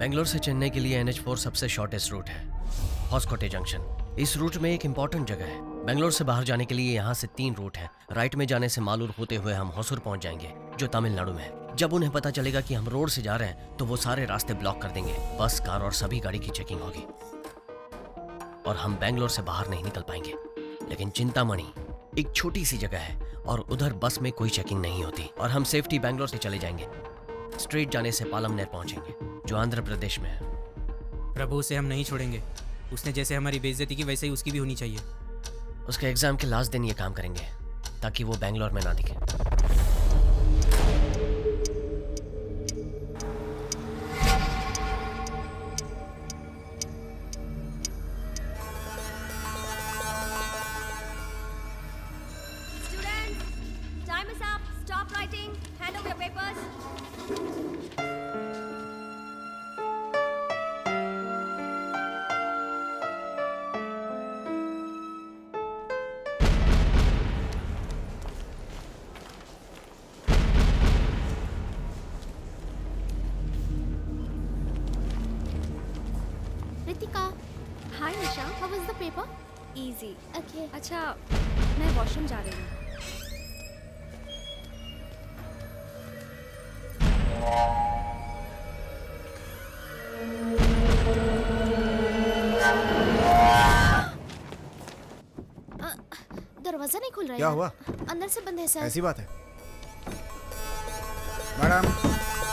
बेंगलोर से चेन्नई के लिए NH4 सबसे शॉर्टेस्ट रूट है, हॉस्कोटे जंक्शन। इस रूट में एक इंपॉर्टेंट जगह है। बेंगलोर से बाहर जाने के लिए यहाँ से 3 रूट हैं। राइट में जाने से मालूर होते हुए हम होसूर पहुंच जाएंगे, जो तमिलनाडु में है। जब उन्हें पता चलेगा कि हम रोड से जा रहे हैं तो वो सारे रास्ते ब्लॉक कर देंगे। बस, कार और सभी गाड़ी की चेकिंग होगी और हम बेंगलोर से बाहर नहीं निकल पाएंगे। लेकिन चिंतामणि एक छोटी सी जगह है और उधर बस में कोई चेकिंग नहीं होती और हम सेफ्टी बेंगलोर से चले जाएंगे। स्ट्रेट जाने से पालमनेर पहुंचेंगे, जो आंध्र प्रदेश में है। प्रभु, उसे हम नहीं छोड़ेंगे। उसने जैसे हमारी बेइज्जती की वैसे ही उसकी भी होनी चाहिए। उसके एग्जाम के लास्ट दिन ये काम करेंगे ताकि वो बेंगलोर में ना दिखे। हाय निशा, how was the paper? Easy. Okay. अच्छा, मैं वॉशरूम जा रही हूँ। दरवाजा नहीं खुल रहा है। क्या हुआ? अंदर से बंद है सर। ऐसी बात है। मैडम,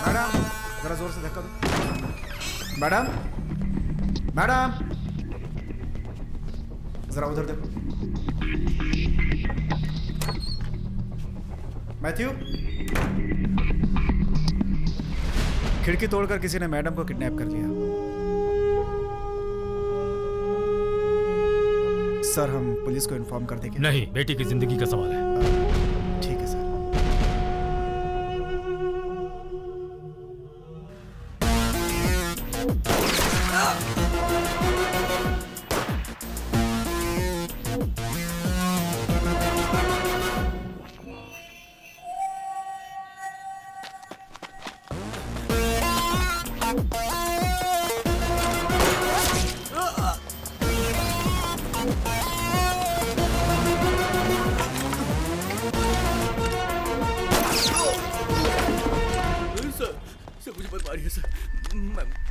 मैडम, जरा जोर से धक्का दो। मैडम, मैडम, जरा उधर देखो। मैथ्यू, खिड़की तोड़कर किसी ने मैडम को किडनैप कर लिया। सर, हम पुलिस को इन्फॉर्म कर देंगे। नहीं, बेटी की जिंदगी का सवाल है। ठीक है सर।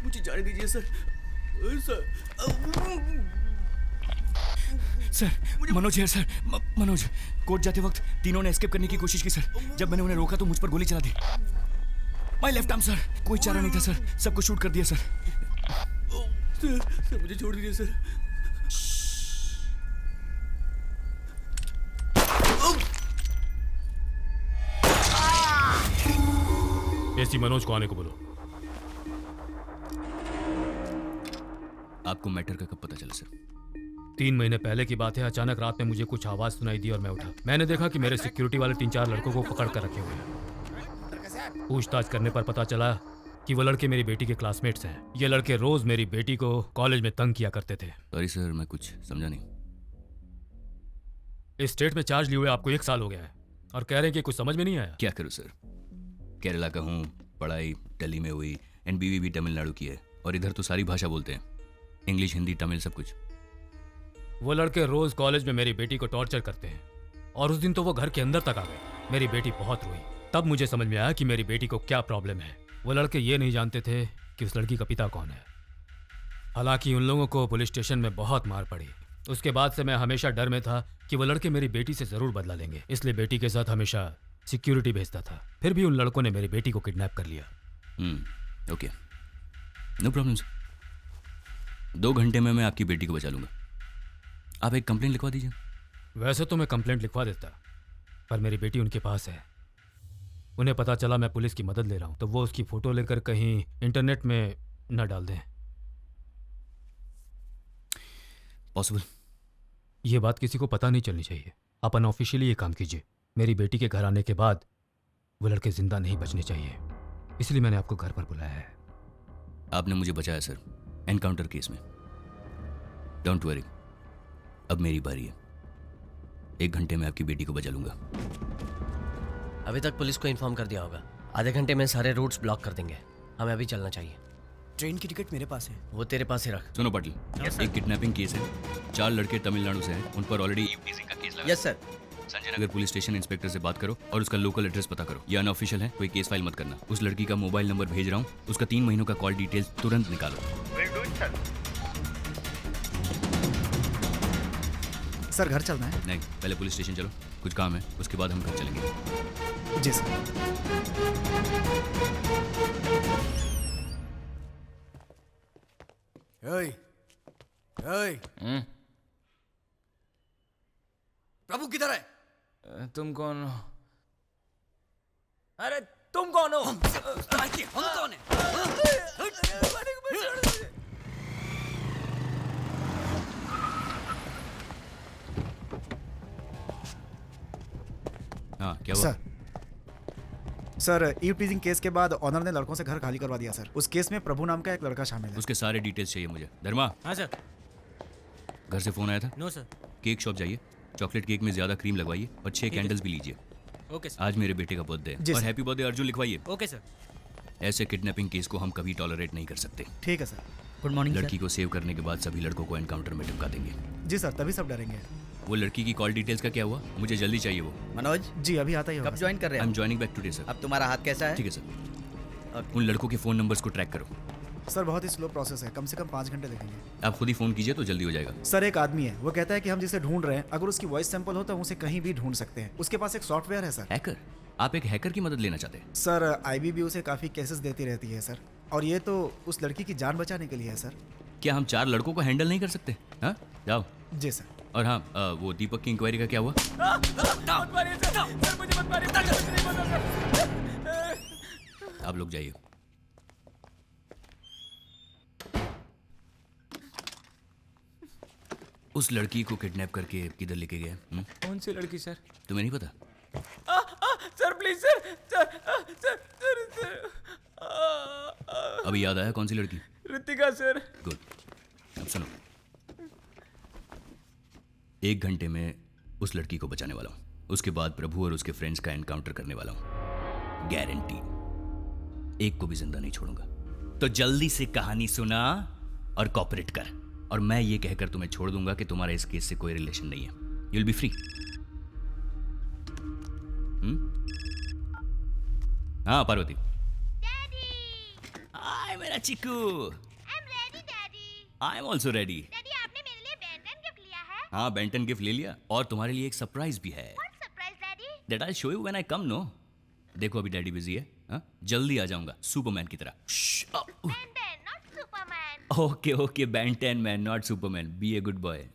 मुझे जाने दीजिए सर। सर, मनोज है सर। मनोज, कोर्ट जाते वक्त तीनों ने एस्केप करने की कोशिश की सर। जब मैंने उन्हें रोका तो मुझ पर गोली चला दी। My left arm sir. कोई चारा नहीं था सर, सबको शूट कर दिया सर। सर, मुझे छोड़ दीजिए सर। एसी मनोज को आने को बोलो। आपको मैटर का कब पता चला सर? 3 महीने पहले की बात है। अचानक रात में मुझे कुछ आवाज सुनाई दी और मैं उठा। मैंने देखा कि मेरे सिक्योरिटी वाले 3-4 लड़कों को पकड़ कर रखे हुए हैं। पूछताछ करने पर पता चला कि वो लड़के मेरी बेटी के क्लासमेट्स हैं। ये लड़के रोज मेरी बेटी को कॉलेज में तंग किया करते थे। सॉरी सर, मैं कुछ समझा नहीं। इस स्टेट में चार्ज लिए हुए आपको 1 साल हो गया है और कह रहे हैं कि कुछ समझ में नहीं आया। क्या करूँ सर, केरला का हूँ, पढ़ाई दिल्ली में हुई, एंड बीवी भी तमिलनाडु की है और इधर तो सारी भाषा बोलते हैं, इंग्लिश, हिंदी, तमिल, सब कुछ। वो लड़के रोज कॉलेज में मेरी बेटी को टॉर्चर करते हैं और उस दिन तो वो घर के अंदर तक आ गए। मेरी बेटी बहुत रोई। तब मुझे समझ में आया कि मेरी बेटी को क्या प्रॉब्लम है। वो लड़के ये नहीं जानते थे कि उस लड़की का पिता कौन है। हालांकि उन लोगों को पुलिस स्टेशन में बहुत मार पड़ी। उसके बाद से मैं हमेशा डर में था कि वो लड़के मेरी बेटी से जरूर बदला लेंगे, इसलिए बेटी के साथ हमेशा सिक्योरिटी भेजता था। फिर भी उन लड़कों ने मेरी बेटी को किडनैप कर लिया। Okay, no problem sir. 2 घंटे में मैं आपकी बेटी को बचा लूंगा। आप एक कंप्लेंट लिखवा दीजिए। वैसे तो मैं कंप्लेंट लिखवा देता, पर मेरी बेटी उनके पास है। उन्हें पता चला मैं पुलिस की मदद ले रहा हूं तो वो उसकी फोटो लेकर कहीं इंटरनेट में न डाल दें। पॉसिबल? ये बात किसी को पता नहीं चलनी चाहिए। आप अनऑफिशियली ये काम कीजिए। मेरी बेटी के घर आने के बाद वो लड़के जिंदा नहीं बचने चाहिए, इसलिए मैंने आपको घर पर बुलाया है। आपने मुझे बचाया सर, एनकाउंटर केस में। डोंट वरी, अब मेरी बारी है। 1 घंटे में आपकी बेटी को बचा लूंगा। अभी तक पुलिस को इन्फॉर्म कर दिया होगा। आधे घंटे में सारे रूट्स ब्लॉक कर देंगे। हमें अभी चलना चाहिए। ट्रेन की टिकट मेरे पास है। वो तेरे पास ही रख। सुनो पाटिल, एक किडनैपिंग केस है, 4 लड़के तमिलनाडु से हैं, उन पर ऑलरेडी यूटीसी का केस लगा। Yes sir. Sanjay Nagar police station inspector से बात करो और उसका लोकल एड्रेस पता करो। ये अनऑफिशियल है, कोई केस फाइल मत करना। उस लड़की का मोबाइल नंबर भेज रहा हूँ, उसका 3 महीनों का कॉल डिटेल्स तुरंत निकालो। सर घर चलना है? नहीं, पहले पुलिस स्टेशन चलो, कुछ काम है, उसके बाद हम घर चलेंगे। जी सर। ओए ओए प्रभु किधर है? तुम कौन हो? अरे तुम कौन हो? हम कौन है? हाँ, क्या हुआ? सर ईव टीजिंग केस के बाद ऑनर ने लड़कों से घर खाली करवा दिया सर। उस केस में प्रभु नाम का एक लड़का शामिल है। उसके सारे डिटेल्स चाहिए मुझे। धर्मा, हाँ सर। घर से फोन आया था? No sir. केक शॉप जाइए, चॉकलेट केक में ज्यादा क्रीम लगवाइए और 6 कैंडल्स भी लीजिए। Okay sir. आज मेरे बेटे का बर्थडे जी है और सर। हैप्पी बर्थडे अर्जुन लिखवाइए। Okay sir. ऐसे किडनैपिंग केस को हम कभी टॉलरेट नहीं कर सकते। ठीक है सर। गुड मॉर्निंग लड़की को सेव करने के बाद सभी लड़कों को एनकाउंटर में टिपका देंगे। जी सर, तभी सब डरेंगे। वो लड़की की कॉल डिटेल्स का क्या हुआ? मुझे जल्दी चाहिए वो। मनोज जी अभी आता ही होगा कब सर। ज्वाइन कर रहे आई एम हो? Joining back today sir. अब तुम्हारा हाथ कैसा है? ठीक है सर। उन लड़कों के फोन नंबर्स को ट्रैक करो। सर बहुत ही स्लो प्रोसेस है, कम से कम 5 घंटे लगेंगे। आप खुद ही फोन कीजिए तो जल्दी हो जाएगा। सर एक आदमी है, वो कहता है कि हम जिसे ढूंढ रहे हैं अगर उसकी वॉइस सैंपल हो तो हम उसे कहीं भी ढूंढ सकते हैं। उसके पास एक सॉफ्टवेयर है सर। हैकर? आप एक हैकर की मदद लेना चाहते हैं? सर आईबीबी उसे काफ़ी केसेस देती रहती है सर, और ये तो उस लड़की की जान बचाने के लिए है सर। क्या हम 4 लड़कों को हैंडल नहीं कर सकते? हाँ, जाओ। जी सर। और हाँ, वो दीपक की इंक्वायरी का क्या हुआ? आप लोग जाइए। उस लड़की को किडनैप करके किधर लेके गए? कौन सी लड़की सर? तुम्हें नहीं पता? सर प्लीज सर सर अभी याद आया कौन सी लड़की? ऋतिका सर। गुड। अब सुनो, 1 घंटे में उस लड़की को बचाने वाला हूँ। उसके बाद प्रभु और उसके फ्रेंड्स का एनकाउंटर करने वाला हूँ, गारंटी। एक को भी जिंदा नहीं छोड़ूंगा। तो जल्दी से कहानी सुना और कॉपरेट कर, और मैं ये कहकर तुम्हें छोड़ दूंगा कि तुम्हारा इस केस से कोई रिलेशन नहीं है। You will be free. हाँ पार्वती। हाय मेरा chikoo. I am also ready. Daddy आपने मेरे लिए बेंटन गिफ्ट लिया है? हाँ, बेंटन गिफ्ट ले लिया, और तुम्हारे लिए एक सरप्राइज भी है। What surprise, daddy? That I show you when I come. No, देखो अभी डैडी बिजी है। हाँ, जल्दी आ जाऊंगा, सुपरमैन की तरह। Ben Ten, not Superman. Okay okay, Ben Ten man not Superman. Be a good boy.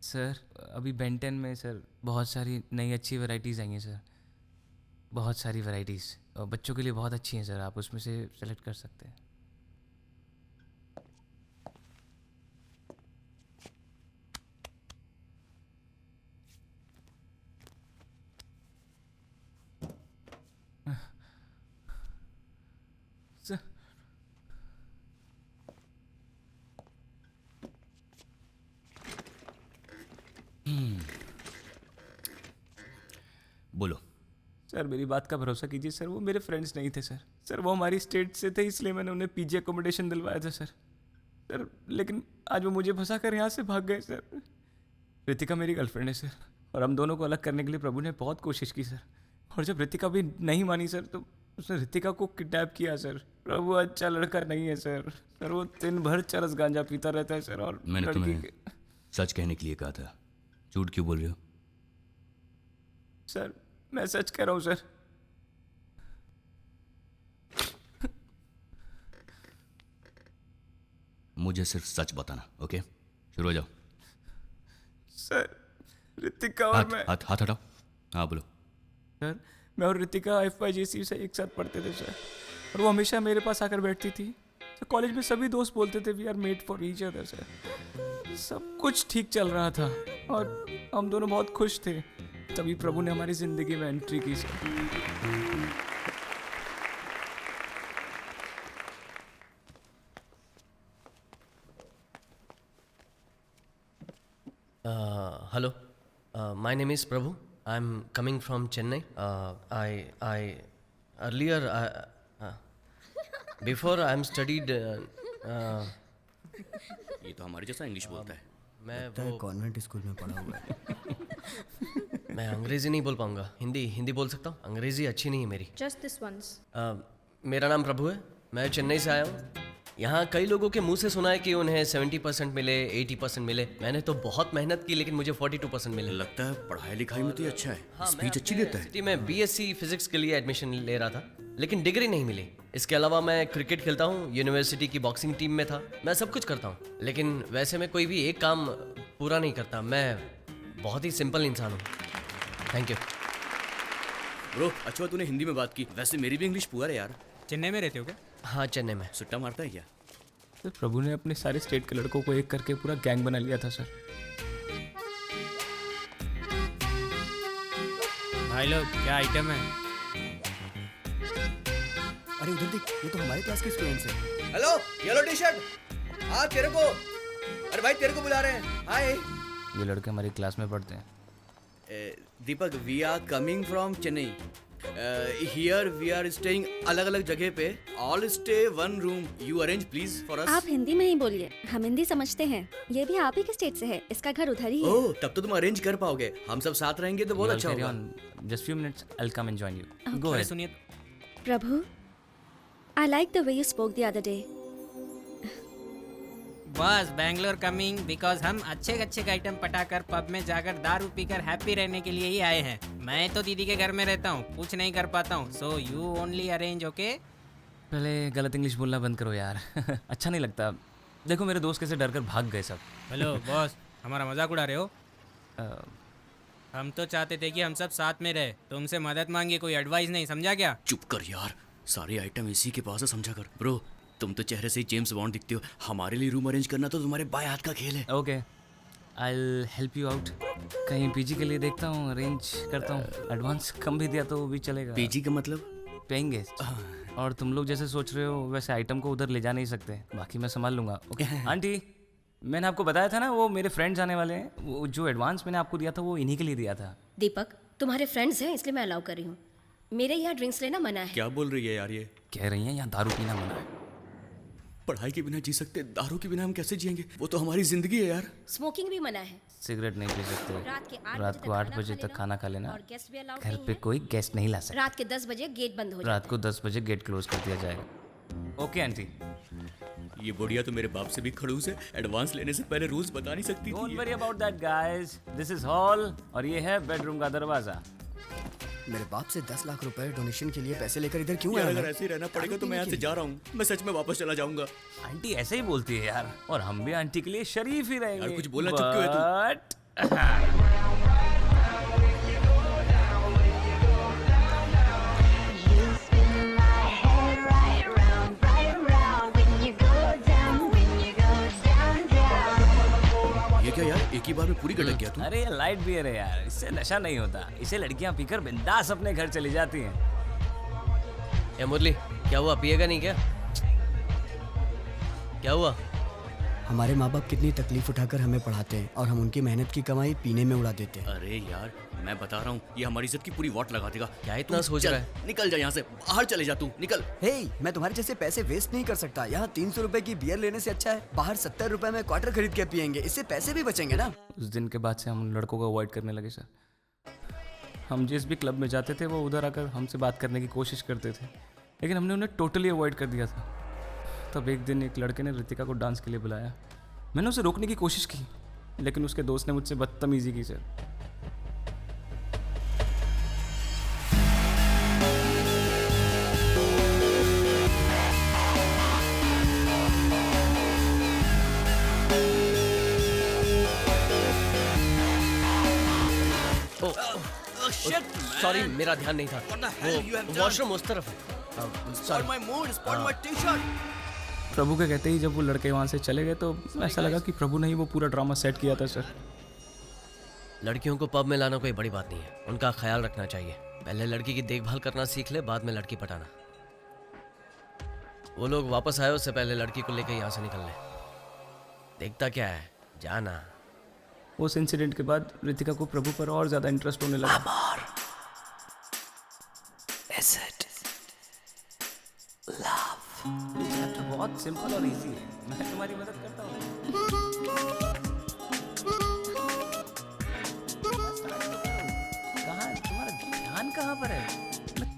Sir अभी बेंटन में सर बहुत सारी नई अच्छी वैरायटीज़ आई हैं सर, बहुत सारी वैरायटीज़, और बच्चों के लिए बहुत अच्छी हैं सर। आप उसमें से सेलेक्ट कर सकते हैं। सर बोलो। सर मेरी बात का भरोसा कीजिए सर, वो मेरे फ्रेंड्स नहीं थे सर। सर वो हमारी स्टेट से थे, इसलिए मैंने उन्हें पीजी अकोमोडेशन दिलवाया था सर। लेकिन आज वो मुझे फंसा कर यहाँ से भाग गए सर। ऋतिका मेरी गर्लफ्रेंड है सर, और हम दोनों को अलग करने के लिए प्रभु ने बहुत कोशिश की सर। और जब ऋतिका भी नहीं मानी सर, तो उसने ऋतिका को किडनैप किया सर। प्रभु अच्छा लड़का नहीं है सर। सर वो दिन भर चरस गांजा पीता रहता है सर। और मैंने लड़की तुम्हें के- सच कहने के लिए कहा था, झूठ क्यों बोल रहे हो? सर मैं सच कह रहा हूँ सर। मुझे सिर्फ सच बताना, ओके? शुरू हो जाओ। सर ऋतिका और हाथ मैं हाथ हाथ हटाओ। हाँ बोलो। सर मैं और ऋतिका FYJC से एक साथ पढ़ते थे सर, और वो हमेशा मेरे पास आकर बैठती थी। सर कॉलेज में सभी दोस्त बोलते थे we are made for each other sir. सब कुछ ठीक चल रहा था और हम दोनों बहुत खुश थे। तभी प्रभु ने हमारी जिंदगी में एंट्री की sir. Hello, my name is Prabhu. I'm coming from Chennai. I earlier, before I'm studied. ये तो हमारे जैसा इंग्लिश बोलता है। मैं वो कॉन्वेंट स्कूल में पढ़ा हुआ है। मैं अंग्रेजी नहीं बोल पाऊंगा, हिंदी बोल सकता हूँ। अंग्रेजी अच्छी नहीं है मेरी। Just this once. मेरा नाम प्रभु है, मैं चेन्नई से आया हूँ। यहाँ कई लोगों के मुंह से सुना है कि उन्हें 70% मिले, 80% मिले। मैंने तो बहुत मेहनत की लेकिन मुझे 42% मिले। लगता है पढ़ाई लिखाई में तो ये अच्छा है, हाँ, स्पीच अच्छी देता है। सिटी में बीएससी फिजिक्स के लिए एडमिशन ले रहा था लेकिन डिग्री नहीं मिली। इसके अलावा मैं क्रिकेट खेलता हूँ, यूनिवर्सिटी की बॉक्सिंग टीम में था। मैं सब कुछ करता हूँ लेकिन वैसे मैं कोई भी एक काम पूरा नहीं करता। मैं बहुत ही सिंपल इंसान हूँ। Thank you. ब्रो अच्छा तूने हिंदी में बात की, वैसे मेरी भी इंग्लिश पुअर है यार। चेन्नई में रहते हो क्या? हाँ, चेन्नई में। सुट्टा मारता है क्या? सर प्रभु ने अपने सारे स्टेट के लड़कों को एक करके पूरा गैंग बना लिया था सर। भाई लोग क्या आइटम है? अरे उधर देख, ये तो हमारे क्लास के स्टूडेंट्स हैं। हेलो येलो टी शर्ट, हाँ तेरे को, अरे भाई तेरे को बुला रहे हैं। हाय ये लड़के हमारी क्लास में पढ़ते हैं। Deepak, we are coming from Chennai. Here we are staying अलग अलग जगह पे, all stay one room. You arrange please for us. आप हिंदी में ही बोलिए, हम हिंदी समझते हैं। ये भी आप ही के स्टेट से है, इसका घर उधर ही है। ओह तब तो तुम अरेंज कर पाओगे, हम सब साथ रहेंगे तो बहुत अच्छा होगा। Just few minutes, I will come and join you. Go अरे अहेड। सुनिए, प्रभु, I like the way you spoke the other day. बस बैंगलोर कमिंग बिकॉज हम अच्छे अच्छे आइटम पटाकर पब में जाकर दारू पीकर हैप्पी रहने के लिए ही आए हैं। मैं तो दीदी के घर में रहता हूँ, कुछ नहीं कर पाता हूँ। So you only arrange, okay? पहले गलत इंग्लिश बोलना बंद करो यार। अच्छा नहीं लगता। देखो मेरे दोस्त कैसे डर कर भाग गए सब। हेलो बॉस, हमारा मजाक उड़ा रहे हो? हम तो चाहते थे कि हम सब साथ में रहे, तुमसे मदद मांगी, कोई एडवाइस नहीं, समझा क्या? चुप कर यार, सारे आइटम इसी के पास है, समझा कर। ब्रो तुम तो चेहरे से ही जेम्स बॉन्ड दिखते हो, हमारे लिए रूम अरेंज करना तो तुम्हारे बाएं हाथ का खेल है। Okay, I will help you out. कहीं पीजी के लिए देखता हूँ, अरेंज करता हूँ। एडवांस कम भी दिया तो भी चलेगा। पीजी का मतलब? Paying guest. और तुम लोग जैसे सोच रहे हो वैसे आइटम को उधर ले जा नहीं सकते, बाकी मैं संभाल लूंगा। ओके आंटी, मैंने आपको बताया था ना वो मेरे फ्रेंड्स आने वाले हैं। वो जो एडवांस मैंने आपको दिया था वो इन्हीं के लिए दिया था। दीपक, तुम्हारे फ्रेंड्स हैं इसलिए मैं अलाउ कर रही हूँ। मेरे यहाँ ड्रिंक्स लेना मना है। क्या बोल रही है यार ये? कह रही हैं यहाँ दारू पीना मना है। पढ़ाई के बिना जी सकते, दारू के बिना हम कैसे जिएंगे? वो तो हमारी जिंदगी है यार। स्मोकिंग भी मना है। सिगरेट नहीं पी सकते। रात को 8 बजे तक खाना खा लेना। और गेस्ट भी अलाउड घर नहीं पे है। कोई गेस्ट नहीं ला सकता। रात के 10 बजे गेट बंद हो जाता रात को 10 बजे गेट क्लोज कर दिया जाएगा। Okay aunty. ये बुढ़िया तो मेरे बाप से भी खड़ूस है, एडवांस लेने से पहले रूल्स बता नहीं सकती डोंट थी। Worry about that guys, this is hall और ये है बेडरूम का दरवाजा। मेरे बाप से 10 लाख रुपए डोनेशन के लिए पैसे लेकर इधर क्यों यार आया? अगर ऐसे ही रहना पड़ेगा तो मैं यहाँ से जा रहा हूँ, मैं सच में वापस चला जाऊंगा। आंटी ऐसे ही बोलती है यार, और हम भी आंटी के लिए शरीफ ही रहेंगे। यार कुछ बोलना चुप क्यों है तू? ये क्या यार, एक ही बार में पूरी गटक गया तू? अरे ये लाइट बियर है यार, इससे नशा नहीं होता। इसे लड़कियां पीकर बिंदास अपने घर चली जाती हैं। ए मुरली, क्या हुआ? पिएगा नहीं क्या? क्या हुआ? हमारे माँ बाप कितनी तकलीफ उठाकर हमें पढ़ाते हैं और हम उनकी मेहनत की कमाई पीने में उड़ा देते हैं। अरे यार मैं बता रहा हूँ, ये हमारी इज्जत की पूरी वाट लगा देगा। क्या इतना सोच चल, रहा है? निकल जा यहाँ से, बाहर चले जा तू, निकल। हे, मैं तुम्हारे जैसे पैसे वेस्ट नहीं कर सकता। यहाँ 300 रुपए की बियर लेने से अच्छा है बाहर 70 रुपए में क्वार्टर खरीद के पियेंगे, इससे पैसे भी बचेंगे ना। उस दिन के बाद से हम लड़कों को अवॉइड करने लगे सर। हम जिस भी क्लब में जाते थे वो उधर आकर हमसे बात करने की कोशिश करते थे, लेकिन हमने उन्हें टोटली अवॉइड कर दिया था। तब एक दिन एक लड़के ने रितिका को डांस के लिए बुलाया। मैंने उसे रोकने की कोशिश की, लेकिन उसके दोस्त ने मुझसे बदतमीजी की सर। सॉरी, मेरा ध्यान नहीं था। वो वॉशरूम उस तरफ है। प्रभु के कहते ही जब वो लड़के वहाँ से चले गए तो ऐसा लगा कि प्रभु ने ही वो पूरा ड्रामा सेट किया था सर। लड़कियों को पब में लाना कोई बड़ी बात नहीं है, उनका ख्याल रखना चाहिए। पहले लड़की की देखभाल करना सीख ले, बाद में लड़की पटाना। वो लोग वापस आए उससे पहले लड़की को लेकर यहाँ से निकल ले। देखता क्या है, जाना। उस इंसिडेंट के बाद रितिका को प्रभु पर और ज्यादा इंटरेस्ट होने लगा। सिंपल और इजी है, मैं तुम्हारी मदद करता हूँ। कहाँ तुम्हारा ध्यान कहाँ पर है?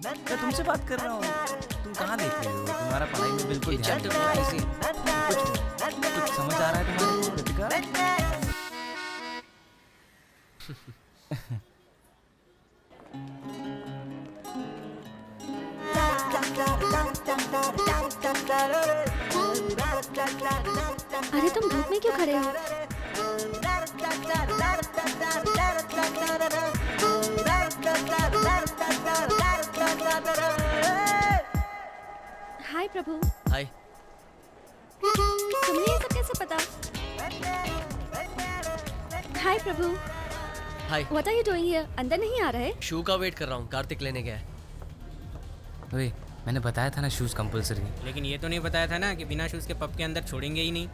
मैं तुमसे बात कर रहा हूँ, तुम कहाँ देख रहे हो? तुम्हारा पढ़ाई में बिल्कुल ध्यान नहीं है। कुछ समझ आ रहा है तुम्हारे को, रितिका? अरे तुम धूप में क्यों खड़े हो? हाय प्रभु। हाय। तुम्हें ये सब कैसे पता? हाय प्रभु। हाय। What are you doing here? अंदर नहीं आ रहे? शू का वेट कर रहा हूँ, कार्तिक लेने गया है। अरे मैंने बताया था ना शूज कंपलसरी है। लेकिन ये तो नहीं बताया था ना कि बिना शूज के पब के अंदर छोड़ेंगे ही नहीं।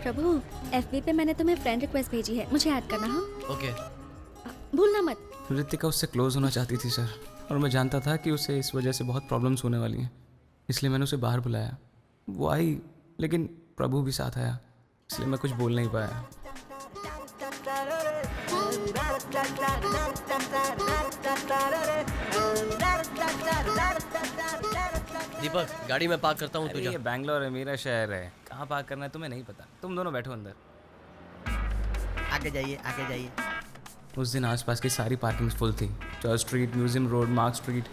प्रभु, FB पे मैंने तुम्हें फ्रेंड रिक्वेस्ट भेजी है, मुझे ऐड करना। हाँ ओके। भूलना मत। रितिका उससे क्लोज होना चाहती थी सर, और मैं जानता था कि उसे इस वजह से बहुत प्रॉब्लम्स होने वाली हैं, इसलिए मैंने उसे बाहर बुलाया। वो आई, लेकिन प्रभु भी साथ आया, इसलिए मैं कुछ बोल नहीं पाया। दीपक, गाड़ी में पार्क करता हूँ, तू जा। ये बैंगलोर है, मेरा शहर है, कहाँ पार्क करना है तुम्हें नहीं पता। तुम दोनों बैठो अंदर। आगे जाइए, आगे जाइए। उस दिन आसपास की सारी पार्किंग्स फुल थी। Church street, museum road, mark street.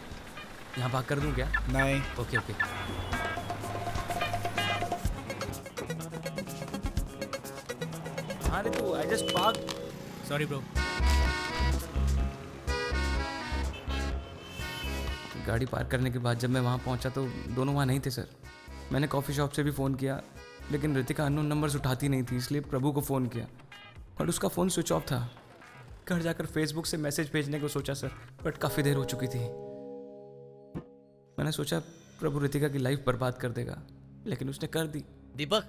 यहाँ पार्क कर दूँ क्या? नहीं। Okay okay. अरे तू I just park. Sorry bro. गाड़ी पार्क करने के बाद जब मैं वहाँ पहुँचा तो दोनों वहाँ नहीं थे सर। मैंने कॉफ़ी शॉप से भी फ़ोन किया, लेकिन रितिका अननोन नंबर्स उठाती नहीं थी, इसलिए प्रभु को फ़ोन किया, बट उसका फ़ोन स्विच ऑफ था। घर जाकर फेसबुक से मैसेज भेजने को सोचा सर, बट काफ़ी देर हो चुकी थी। मैंने सोचा प्रभु रितिका की लाइफ बर्बाद कर देगा, लेकिन उसने कर दी। दीपक,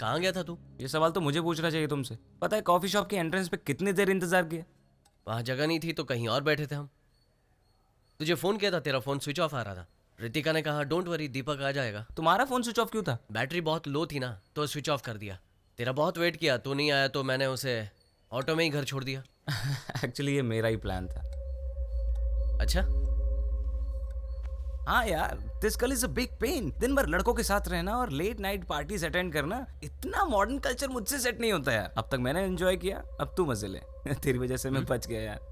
कहाँ गया था तू? ये सवाल तो मुझे पूछना चाहिए तुमसे। पता है कॉफ़ी शॉप के एंट्रेंस पे कितनी देर इंतज़ार किया? वहाँ जगह नहीं थी तो कहीं और बैठे थे हम। तुझे फ़ोन किया था, तेरा फ़ोन स्विच ऑफ आ रहा था। रितिका ने कहा डोंट वरी, दीपक आ जाएगा। तुम्हारा फ़ोन स्विच ऑफ क्यों था? बैटरी बहुत लो थी ना, तो स्विच ऑफ कर दिया। तेरा बहुत वेट किया, तू नहीं आया तो मैंने उसे ऑटो में ही घर छोड़ दिया। एक्चुअली ये मेरा ही प्लान था। अच्छा? हाँ यार, this girl is a big pain. दिन भर लड़कों के साथ रहना और लेट नाइट पार्टीज अटेंड करना, इतना मॉडर्न कल्चर मुझसे सेट नहीं होता यार। अब तक मैंने एंजॉय किया, अब तू मजे ले। तेरी वजह से मैं बच गया यार।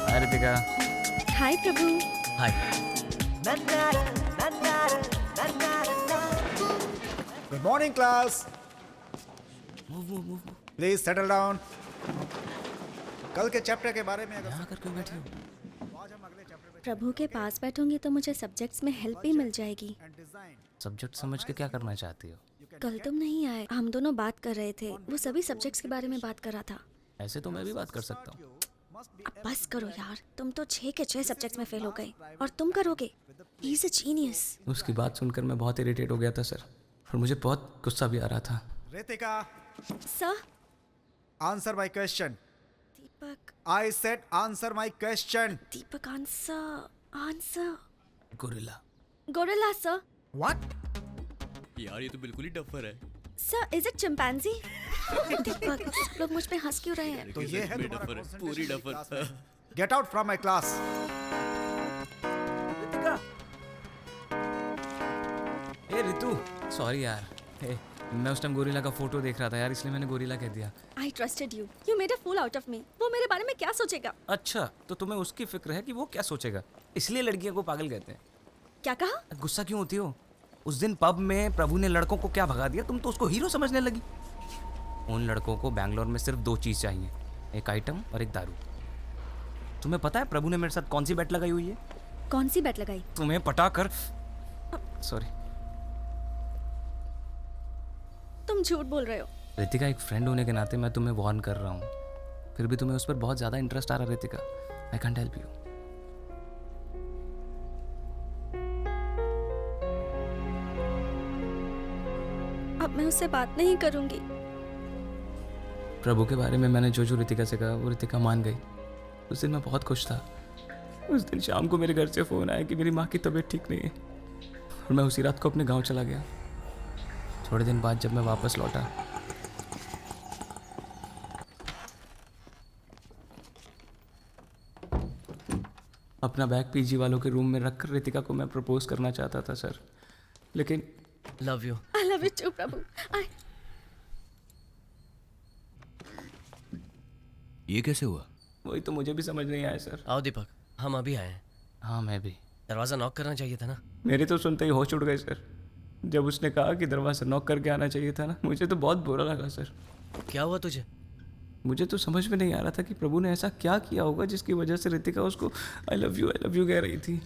Hi Ritika. Hi Prabhu. Hi. Good morning class. Please settle down. कल के चैप्टर के बारे में यहाँ कर क्यों बैठी हो? प्रभु के पास बैठूंगी तो मुझे सब्जेक्ट्स में हेल्प भी मिल जाएगी। सब्जेक्ट समझ के क्या करना चाहती हो? कल तुम नहीं आए, हम दोनों बात कर रहे थे, वो सभी सब्जेक्ट्स के बारे में बात कर रहा था। ऐसे तो मैं भी बात कर सकता हूँ। अब बस करो यार, तुम तो 6 के 6 सब्जेक्ट्स में फेल हो गए और तुम करोगे। He is a genius. उसकी बात सुनकर मैं बहुत इरिटेट हो गया था सर, और मुझे बहुत गुस्सा भी आ रहा था। Ritika, sir. Answer my question. Deepak. I said answer my question. Deepak, answer. Gorilla. Gorilla sir. What? यार ये तो बिल्कुल ही डफर है। Sir, is it chimpanzee? Deepak, सब लोग मुझ पे हंस क्यों रहे हैं? तो ये है डफर है, पूरी duffer. Get out from my class. Ritika. A Ritu, sorry यार। मैं उस टाइम गोरिल्ला का फोटो देख रहा था यार, इसलिए मैंने गोरिल्ला कह दिया। I trusted you. You made a fool out of me. वो मेरे बारे में क्या सोचेगा? अच्छा, तो तुम्हें उसकी फिक्र है कि वो क्या सोचेगा, इसलिए लड़कियों को पागल कहते हैं। क्या कहा? गुस्सा क्यों होती हो? उस दिन पब में प्रभु ने लड़कों को क्या भगा दिया, तुम तो उसको हीरो समझने लगी। उन लड़कों को बैंगलोर में सिर्फ 2 चीज़ चाहिए, एक आइटम और एक दारू। तुम्हें पता है प्रभु ने मेरे साथ कौन सी बेट लगाई हुई है? कौन सी बेट लगाई? तुम्हें पटा कर। सॉरी। तुम झूठ बोल रहे हो। रितिका, एक फ्रेंड होने के नाते मैं तुम्हें वार्न कर रहा हूँ, फिर भी तुम्हें उस पर बहुत ज़्यादा इंटरेस्ट आ रहा है Ritika. I can't help you. अब मैं उससे बात नहीं करूंगी। प्रभु के बारे में मैंने जो जो रितिका से कहा वो रितिका मान गई। उस दिन मैं बहुत खुश था, उस दिन शाम को मेरे घर से फ़ोन आया कि मेरी माँ की तबीयत ठीक नहीं है और मैं उसी रात को अपने गांव चला गया। थोड़े दिन बाद जब मैं वापस लौटा, अपना बैग पीजी वालों के रूम में रखकर रितिका को मैं प्रपोज करना चाहता था सर, लेकिन love you. I love you too Prabhu. ये कैसे हुआ? वही तो मुझे भी समझ नहीं आया सर। आओ दीपक, हम अभी आए हैं। हाँ मैं भी। दरवाज़ा नॉक करना चाहिए था ना। मेरे तो सुनते ही होश उड़ गए सर। जब उसने कहा कि दरवाज़ा नॉक करके आना चाहिए था ना, मुझे तो बहुत बुरा लगा सर। क्या हुआ तुझे? मुझे तो समझ में नहीं आ रहा था कि प्रभु ने ऐसा क्या किया होगा जिसकी वजह से रितिका उसको आई लव यू कह रही थी।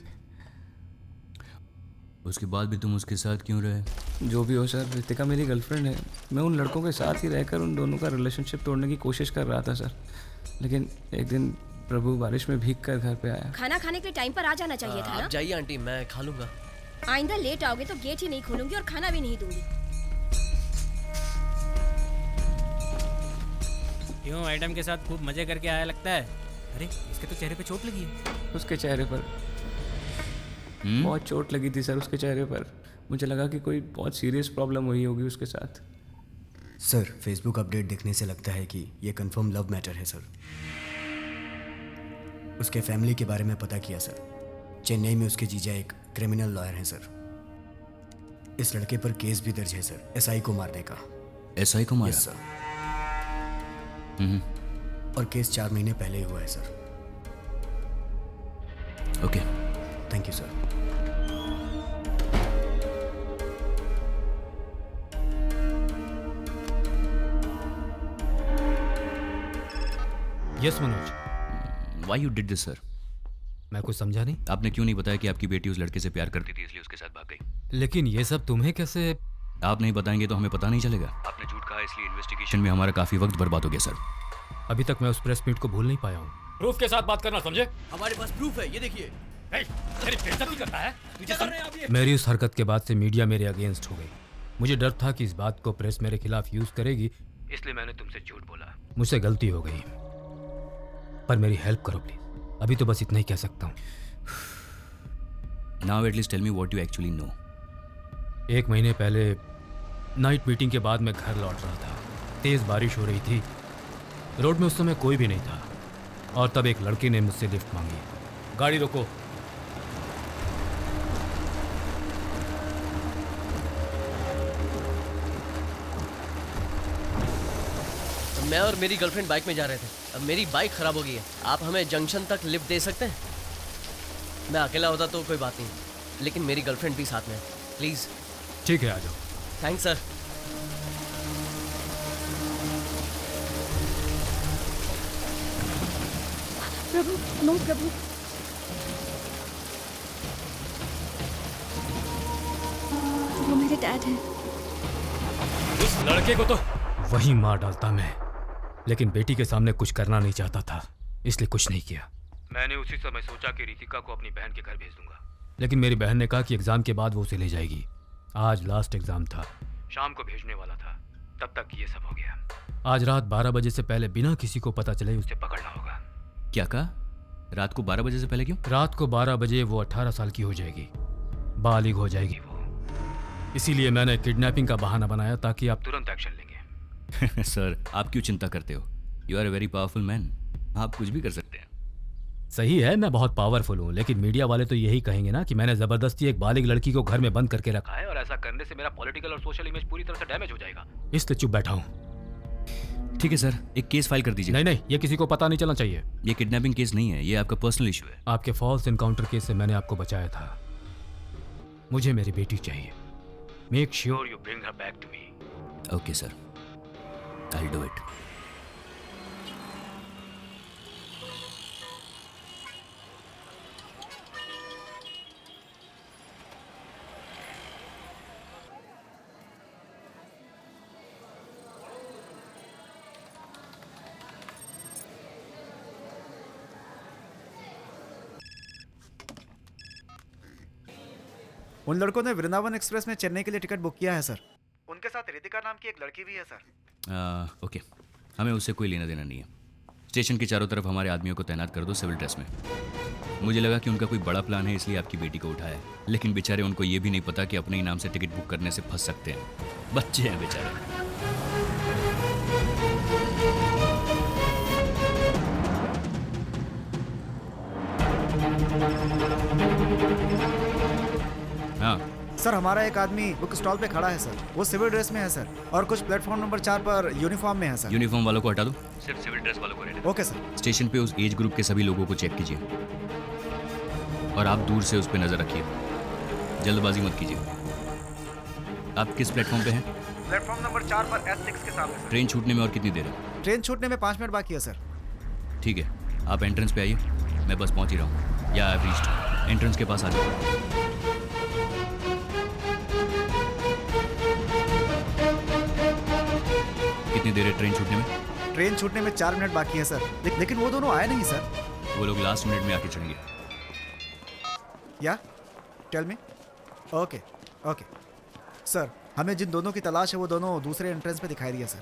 उसके बाद भी तुम उसके साथ क्यों रहे? जो भी हो सर, रितिका मेरी गर्लफ्रेंड है। मैं उन लड़कों के साथ ही रहकर उन दोनों का रिलेशनशिप तोड़ने की कोशिश कर रहा था सर, लेकिन एक दिन प्रभु बारिश में भीग कर घर पे आया। खाना खाने के टाइम पर आ जाना चाहिए था ना। आप जाइए आंटी, मैं खा लूंगा। आइंदा लेट आओगे तो गेट ही नहीं खोलूंगी और खाना भी नहीं दूंगी। क्यों मैडम के साथ खूब मजे करके आया लगता है? अरे इसके तो चेहरे पे चोट लगी है। उसके चेहरे पर बहुत चोट लगी थी सर, उसके चेहरे पर। मुझे लगा कि कोई बहुत सीरियस प्रॉब्लम हुई होगी उसके साथ। सर, फेसबुक अपडेट देखने से लगता है कि ये कंफर्म लव मैटर है सर। उसके फैमिली के बारे में पता किया सर। चेन्नई में उसके जीजा एक क्रिमिनल लॉयर हैं सर। इस लड़के पर केस भी दर्ज है सर, एसआई को मारने का। एसआई को मारा? Yes sir. और केस 4 महीने पहले ही हुआ है sir. Okay, thank you sir. Yes Manoj. Why you did this sir? मैं कुछ समझा नहीं। आपने क्यों नहीं बताया कि आपकी बेटी उस लड़के से प्यार करती थी इसलिए उसके साथ भाग गई? लेकिन ये सब तुम्हें कैसे? आप नहीं बताएंगे तो हमें पता नहीं चलेगा। आपने झूठ कहा इसलिए इन्वेस्टिगेशन में हमारा काफी वक्त बर्बाद हो गया सर। अभी तक मैं उस प्रेस मीट को भूल नहीं पाया हूँ। प्रूफ के साथ बात करना, समझे? हमारे पास प्रूफ है, ये देखिए। मेरी बेइज्जती करता है? मेरी उस हरकत के बाद से मीडिया मेरे अगेंस्ट हो गई। मुझे डर था कि इस बात को प्रेस मेरे खिलाफ यूज करेगी, इसलिए मैंने तुमसे झूठ बोला। मुझसे गलती हो गई, पर मेरी हेल्प करो प्लीज। अभी तो बस इतना ही कह सकता हूँ। Now at least tell me what you actually know. 1 महीने पहले नाइट मीटिंग के बाद मैं घर लौट रहा था। तेज बारिश हो रही थी, रोड में उस समय कोई भी नहीं था, और तब एक लड़की ने मुझसे लिफ्ट मांगी। गाड़ी रोको। मैं और मेरी गर्लफ्रेंड बाइक में जा रहे थे। अब मेरी बाइक खराब हो गई है। आप हमें जंक्शन तक लिफ्ट दे सकते हैं? मैं अकेला होता तो कोई बात नहीं, लेकिन मेरी गर्लफ्रेंड भी साथ में है, प्लीज। ठीक है, आ जाओ। Thanks sir. Prabhu, no Prabhu. वो मेरे डैड हैं। उस लड़के को तो वही मार डालता मैं, लेकिन बेटी के सामने कुछ करना नहीं चाहता था, इसलिए कुछ नहीं किया। मैंने उसी समय सोचा कि रितिका को अपनी बहन के घर भेज दूंगा, लेकिन मेरी बहन ने कहा कि एग्जाम के बाद वो उसे ले जाएगी। आज लास्ट एग्जाम था, शाम को भेजने वाला था, तब तक ये सब हो गया। आज रात 12 बजे से पहले बिना किसी को पता चले उसे पकड़ना होगा। क्या कहा? रात को 12 बजे से पहले क्यों? रात को 12 बजे वो 18 साल की हो जाएगी, बालिग हो जाएगी वो। इसीलिए मैंने किडनैपिंग का बहाना बनाया ताकि आप तुरंत एक्शन लेंगे। सर, आप क्यों चिंता करते हो? You are a very powerful man, आप कुछ भी कर सकते हैं। सही है, मैं बहुत पावरफुल हूँ, लेकिन मीडिया वाले तो यही कहेंगे ना कि मैंने जबरदस्ती एक बालिग लड़की को घर में बंद करके रखा है, और ऐसा करने से मेरा पॉलिटिकल और सोशल इमेज पूरी तरह से डैमेज हो जाएगा, इसलिए चुप बैठा हूँ। ठीक है सर, एक केस फाइल कर दीजिए। नहीं, ये किसी को पता नहीं चलना चाहिए। ये किडनैपिंग केस नहीं है, ये आपका पर्सनल इशू है। आपके फॉल्स एनकाउंटर केस से मैंने आपको बचाया था। मुझे मेरी बेटी चाहिए। Make sure you bring her back to me. Okay sir, I will do it. उन लड़कों ने वृंदावन एक्सप्रेस में चेन्नई के लिए टिकट बुक किया है सर। उनके साथ रितिका नाम की एक लड़की भी है सर। ओके, हमें उससे कोई लेना देना नहीं है। स्टेशन के चारों तरफ हमारे आदमियों को तैनात कर दो सिविल ड्रेस में। मुझे लगा कि उनका कोई बड़ा प्लान है इसलिए आपकी बेटी को उठाया, लेकिन बेचारे उनको ये भी नहीं पता कि अपने ही नाम से टिकट बुक करने से फंस सकते हैं। बच्चे हैं बेचारे। हाँ सर, हमारा एक आदमी बुक स्टॉल पे खड़ा है सर। वो सिविल ड्रेस में है सर, और कुछ प्लेटफॉर्म नंबर 4 पर यूनिफॉर्म में है सर। यूनिफॉर्म वालों को हटा दो, सिर्फ सिविल ड्रेस वालों को रहने दो। Okay sir. स्टेशन पे उस एज ग्रुप के सभी लोगों को चेक कीजिए और आप दूर से उस पर नजर रखिए, जल्दबाजी मत कीजिए। आप किस प्लेटफॉर्म पे हैं? प्लेटफॉर्म नंबर 4 पर S6 के सामने सर। ट्रेन छूटने में और कितनी देर है? ट्रेन छूटने में 5 मिनट बाकी है सर। ठीक है, आप एंट्रेंस पे आइए, मैं बस पहुंच ही रहा हूँ। या आई रीच्ड, एंट्रेंस के पास आ जाओ। कितनी देर है ट्रेन छूटने में? ट्रेन छूटने में 4 मिनट बाकी है सर। लेकिन वो दोनों आए नहीं सर। वो लोग लास्ट मिनट में आके चढ़ेंगे। या tell me. Okay okay sir, हमें जिन दोनों की तलाश है वो दोनों दूसरे एंट्रेंस पे दिखाई दिया सर।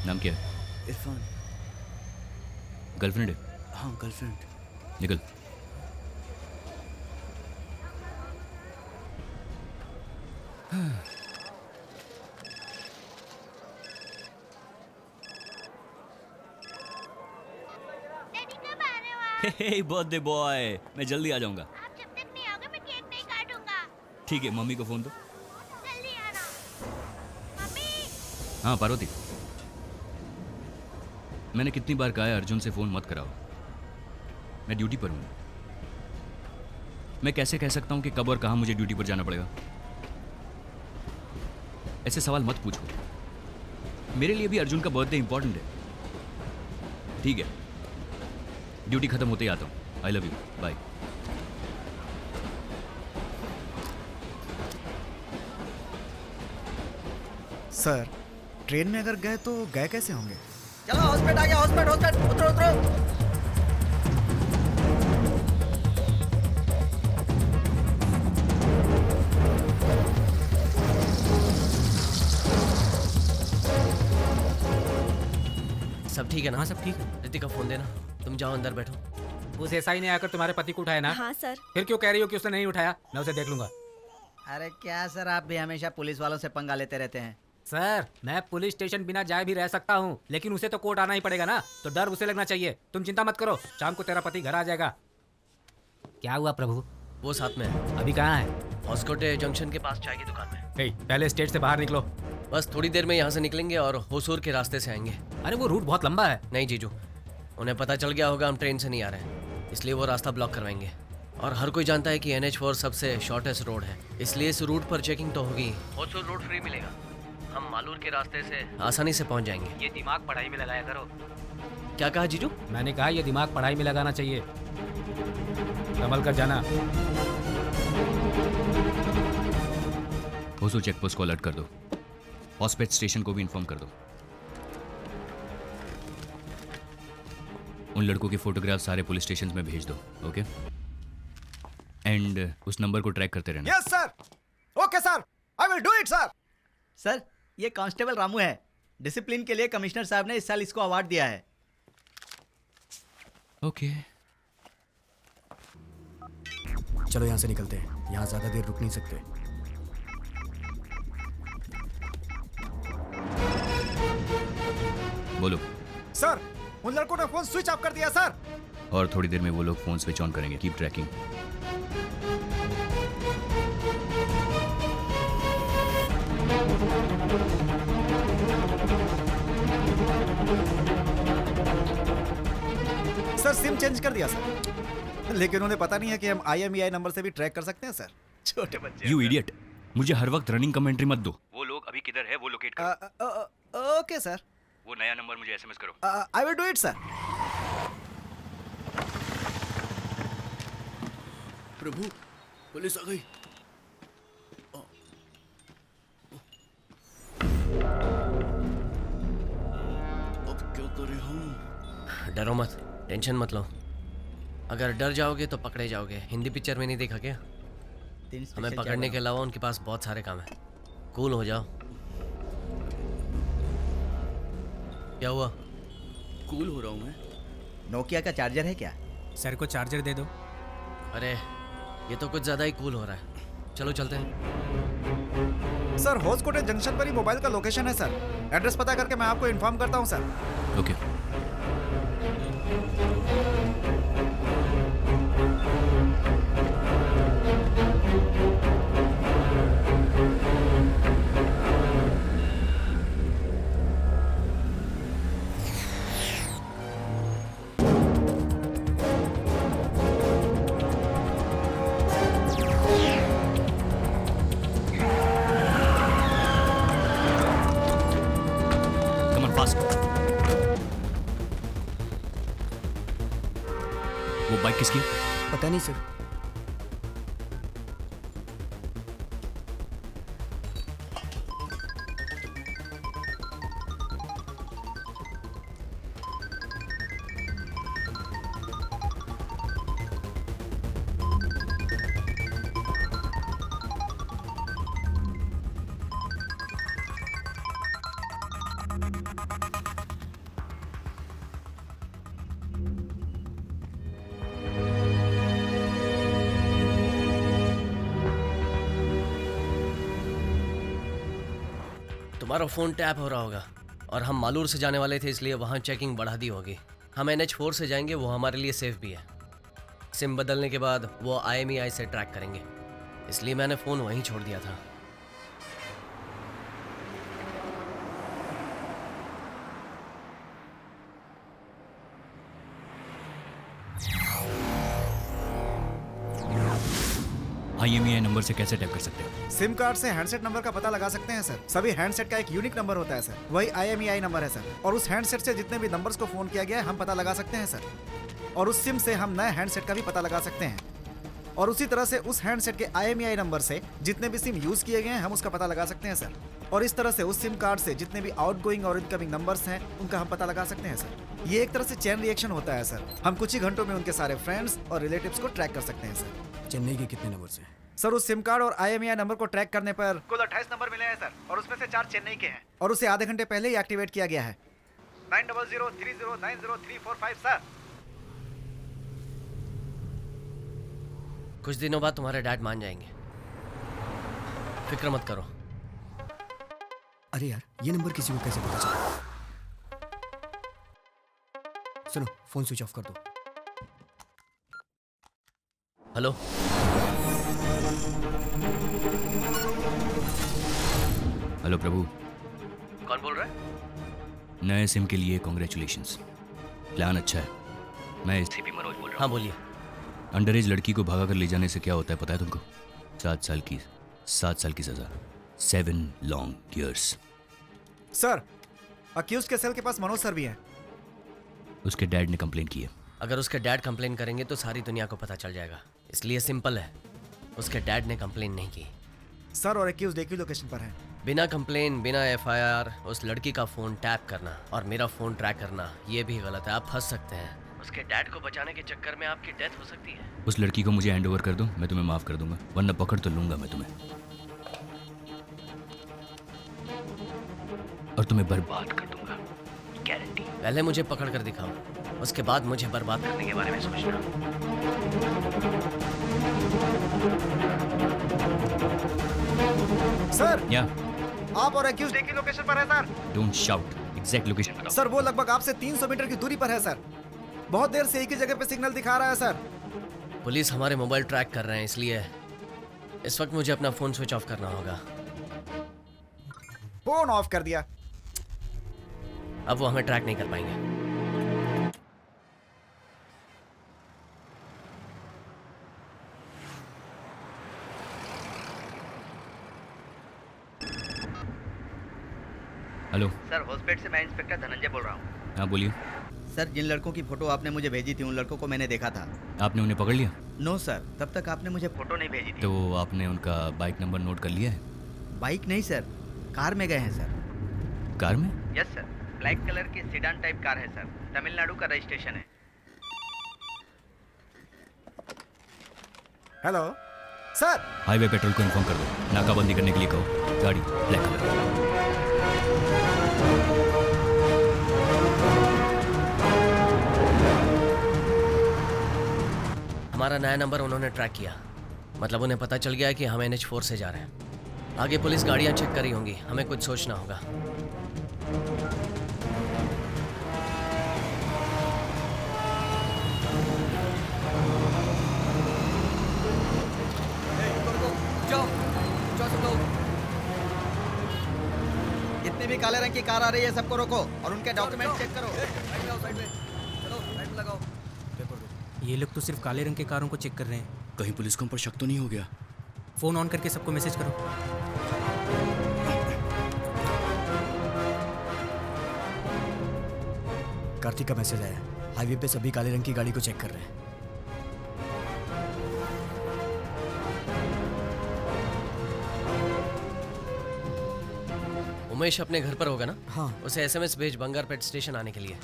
नाम क्या है? इरफान। गर्लफ्रेंड है? हाँ, गर्लफ्रेंड। निकल। डैडी कब आ रहे हो आप? हे बर्थडे बॉय, मैं जल्दी आ जाऊंगा। आप जब तक नहीं आओगे मैं केक नहीं काटूंगा। ठीक है, मम्मी को फोन दो। जल्दी आना। मम्मी। हाँ पार्वती, मैंने कितनी बार कहा है अर्जुन से फोन मत कराओ, मैं ड्यूटी पर हूँ। मैं कैसे कह सकता हूँ कि कब और कहाँ मुझे ड्यूटी पर जाना पड़ेगा? ऐसे सवाल मत पूछो। मेरे लिए भी अर्जुन का बर्थडे इंपॉर्टेंट है। ठीक है, ड्यूटी खत्म होते ही आता हूँ। I love you, bye. Sir, train में अगर गए तो गए कैसे होंगे? चलो हॉस्पिटल आ गया, हॉस्पिटल उतरो उतरो। सब ठीक है ना? हाँ सब ठीक है। रितिका फोन देना, तुम जाओ अंदर बैठो। उस एसआई ने आकर तुम्हारे पति को उठाया ना? हाँ सर। फिर क्यों कह रही हो कि उसने नहीं उठाया? मैं उसे देख लूंगा। अरे क्या सर, आप भी हमेशा पुलिस वालों से पंगा लेते रहते हैं। सर, मैं पुलिस स्टेशन बिना जाए भी रह सकता हूँ, लेकिन उसे तो कोर्ट आना ही पड़ेगा ना, तो डर उसे लगना चाहिए। तुम चिंता मत करो, शाम को तेरा पति घर आ जाएगा। क्या हुआ प्रभु? वो साथ में है। अभी कहाँ है? हॉस्कोटे जंक्शन के पास चाय की दुकान में। पहले स्टेट से बाहर निकलो। बस थोड़ी देर में यहाँ से निकलेंगे और होसूर के रास्ते से आएंगे। अरे वो रूट बहुत लंबा है। नहीं जीजू, उन्हें पता चल गया होगा हम ट्रेन से नहीं आ रहे हैं, इसलिए वो रास्ता ब्लॉक करवाएंगे। और हर कोई जानता है कि NH4 सबसे शॉर्टेस्ट रोड है, इसलिए इस रूट पर चेकिंग तो होगी। होसूर रोड फ्री मिलेगा, हम मालूर के रास्ते से आसानी से पहुंच जाएंगे। ये दिमाग पढ़ाई में लगाया करो। क्या कहा जीजू? मैंने कहा ये दिमाग पढ़ाई में लगाना चाहिए। संभल कर जाना। होसूर चेकपोस्ट को अलर्ट कर दो, हॉस्पिटल स्टेशन को भी इन्फॉर्म कर दो। उन लड़कों के फोटोग्राफ सारे पुलिस स्टेशन में भेज दो, ओके? एंड उस नंबर को ट्रैक करते रहना। Yes sir. Okay sir, I will do it sir. Sir, ये कांस्टेबल रामू है। डिसिप्लिन के लिए कमिश्नर साहब ने इस साल इसको अवार्ड दिया है। ओके। चलो यहाँ से निकलते हैं, यहाँ ज्यादा देर रुक नहीं सकते। बोलो। सर, उन लड़कों ने फोन स्विच ऑफ कर दिया सर। और थोड़ी देर में वो लोग फोन स्विच ऑन करेंगे। Keep trekking. Sir, SIM change कर दिया सर, लेकिन उन्हें पता नहीं है कि हम IMEI नंबर से भी ट्रैक कर सकते हैं सर। छोटे बच्चे। यू इडियट, मुझे हर वक्त रनिंग कमेंट्री मत दो। वो लोग अभी किधर है वो लोकेट करो। Okay sir. वो नया नंबर मुझे SMS करो। I will do it sir. Prabhu, police आ गई। करें हम? डरो मत, टेंशन मत लो। अगर डर जाओगे तो पकड़े जाओगे। हिंदी पिक्चर में नहीं देखा क्या? हमें पकड़ने के अलावा उनके पास बहुत सारे काम है। कूल हो जाओ। क्या हुआ? कूल हो रहा हूँ मैं। नोकिया का चार्जर है क्या? सर को चार्जर दे दो। अरे ये तो कुछ ज़्यादा ही कूल हो रहा है। चलो चलते हैं। सर होसकोटे जंक्शन पर ही मोबाइल का लोकेशन है सर। एड्रेस पता करके मैं आपको इन्फॉर्म करता हूँ सर। ओके। वो बाइक किसकी? पता नहीं सर। तुम्हारा फ़ोन टैप हो रहा होगा और हम मालूर से जाने वाले थे, इसलिए वहाँ चेकिंग बढ़ा दी होगी। हम NH4 से जाएंगे, वो हमारे लिए सेफ भी है। सिम बदलने के बाद वो IMEI से ट्रैक करेंगे, इसलिए मैंने फ़ोन वहीं छोड़ दिया था। IMEI नंबर से कैसे टैप कर सकते हैं? सिम कार्ड से हैंडसेट नंबर का पता लगा सकते हैं सर। सभी हैंडसेट का एक यूनिक नंबर होता है सर, वही IMEI नंबर है सर। और उस हैंडसेट से जितने भी नंबर्स को फोन किया गया है हम पता लगा सकते हैं सर। और उस सिम से हम नए हैंडसेट का भी पता लगा सकते हैं। और उसी तरह से उस हैंडसेट के IMEI नंबर से जितने भी सिम यूज किए गए हैं हम उसका पता लगा सकते हैं सर। और इस तरह से उस सिम कार्ड से जितने भी आउटगोइंग और इनकमिंग नंबर्स हैं उनका हम पता लगा सकते हैं सर। ये एक तरह से चेन रिएक्शन होता है सर। हम कुछ ही घंटों में उनके सारे फ्रेंड्स और रिलेटिव्स को ट्रैक कर सकते हैं सर। चेन्नई के कितने नंबर से? सर उस सिम कार्ड और IMEI नंबर को ट्रैक करने पर कुल 28 नंबर मिले हैं सर, और उसमें से 4 चेन्नई के हैं और उसे आधे घंटे पहले ही एक्टिवेट किया गया है। 9003090345 सर। कुछ दिनों बाद तुम्हारे डैड मान जाएंगे, फिक्र मत करो। अरे यार, ये नंबर किसी को कैसे पता चला? सुनो, फोन स्विच ऑफ कर दो। हेलो, हेलो प्रभु। कौन बोल रहा है? नए सिम के लिए कॉन्ग्रेचुलेशंस। प्लान अच्छा है। मैं CP मनोज बोल रहा हूँ। हाँ बोलिए। अंडर एज लड़की को भगा कर ले जाने से क्या होता है पता है तुमको? 7 साल की सजा। 7 लॉन्ग ईयर्स। सर अक्यूज के सेल के पास मनोज सर भी हैं। उसके डैड ने कंप्लेन की है। अगर उसके डैड कंप्लेन करेंगे तो सारी दुनिया को पता चल जाएगा, इसलिए सिंपल है, उसके डैड ने कंप्लेन नहीं की। सर और अक्यूज एक ही लोकेशन पर हैं। बिना कंप्लेन, बिना FIR उस लड़की का फ़ोन टैप करना और मेरा फ़ोन ट्रैक करना, ये भी गलत है। आप फंस सकते हैं। उसके डैड को बचाने के चक्कर में आपकी डेथ हो सकती है। उस लड़की को मुझे हैंड ओवर कर दो, मैं तुम्हें माफ़ कर दूंगा, वरना पकड़ तो लूंगा मैं तुम्हें और तुम्हें बर्बाद कर दूंगा, गारंटी। पहले मुझे पकड़ कर दिखाओ, उसके बाद मुझे बर्बाद करने के बारे में सोचना। सर या आप और अक्यूज एक ही लोकेशन पर है sir. Don't shout, exact location बताओ। सर वो लगभग आपसे 300 मीटर की दूरी पर है सर। बहुत देर से एक ही जगह पे सिग्नल दिखा रहा है सर। पुलिस हमारे मोबाइल ट्रैक कर रहे हैं, इसलिए इस वक्त मुझे अपना फ़ोन स्विच ऑफ करना होगा। फोन ऑफ कर दिया। अब वो हमें ट्रैक नहीं कर पाएंगे। हेलो सर, हॉस्पिटल से मैं इंस्पेक्टर धनंजय बोल रहा हूँ। हाँ बोलिए। सर, जिन लड़कों की फ़ोटो आपने मुझे भेजी थी उन लड़कों को मैंने देखा था। आपने उन्हें पकड़ लिया? नो सर, तब तक आपने मुझे फ़ोटो नहीं भेजी थी। तो आपने उनका बाइक नंबर नोट कर लिया है? बाइक नहीं सर, कार में गए हैं सर। कार में? Yes sir. ब्लैक कलर की सिडान टाइप कार है सर, तमिलनाडु का रजिस्ट्रेशन है। Hello sir. हाईवे पेट्रोल को इन्फॉर्म कर दो, नाकाबंदी करने के लिए कहो। गाड़ी ब्लैक कलर। हमारा नया नंबर उन्होंने ट्रैक किया, मतलब उन्हें पता चल गया कि हम NH4 से जा रहे हैं। आगे पुलिस गाड़ियां चेक करी होंगी, हमें कुछ सोचना होगा। जितने भी काले रंग की कार आ रही है सबको रोको और उनके डॉक्यूमेंट चेक करो। ये लोग तो सिर्फ काले रंग के कारों को चेक कर रहे हैं। कहीं पुलिस को हम पर शक तो नहीं हो गया? फोन ऑन करके सबको मैसेज करो। कार्तिक का मैसेज आया, हाईवे पे सभी काले रंग की गाड़ी को चेक कर रहे हैं। उमेश अपने घर पर होगा ना? हाँ। उसे SMS भेज बंगारपेट स्टेशन आने के लिए।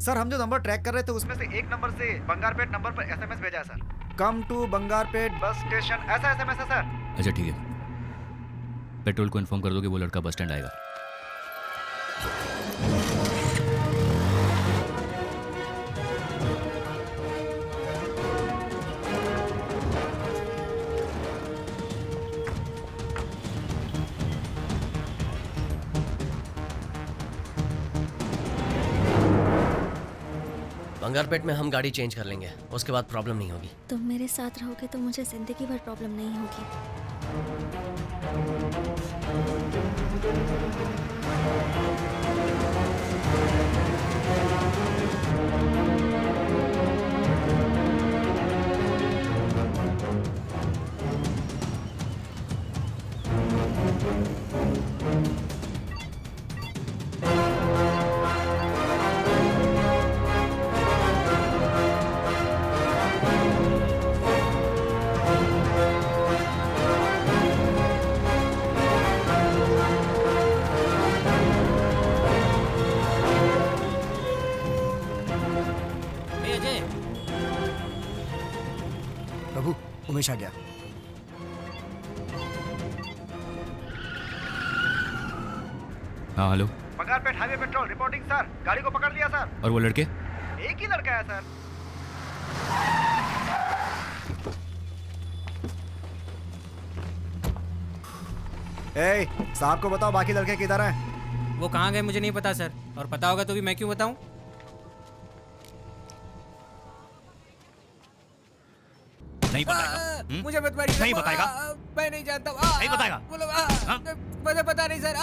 सर हम जो नंबर ट्रैक कर रहे थे उसमें से एक नंबर से बंगारपेट नंबर पर SMS भेजा है sir. Come to Bangarpet bus station, ऐसा SMS है सर। अच्छा ठीक है, पेट्रोल को इन्फॉर्म कर दो कि वो लड़का बस स्टैंड आएगा। बंगारपेट में हम गाड़ी चेंज कर लेंगे, उसके बाद प्रॉब्लम नहीं होगी। तुम मेरे साथ रहोगे तो मुझे जिंदगी भर प्रॉब्लम नहीं होगी। प्रभु, उमेश आ गया। हाँ hello. Bangarpet highway petrol reporting sir, गाड़ी को पकड़ लिया सर। और वो लड़के? एक ही लड़का है सर। ए, साहब को बताओ बाकी लड़के किधर हैं? वो कहाँ गए मुझे नहीं पता सर, और पता होगा तो भी मैं क्यों बताऊं? नहीं बताएगा? मुझे मत मारिए। नहीं बताएगा? मैं नहीं जानता। नहीं बताएगा? बोलो। मुझे पता नहीं सर।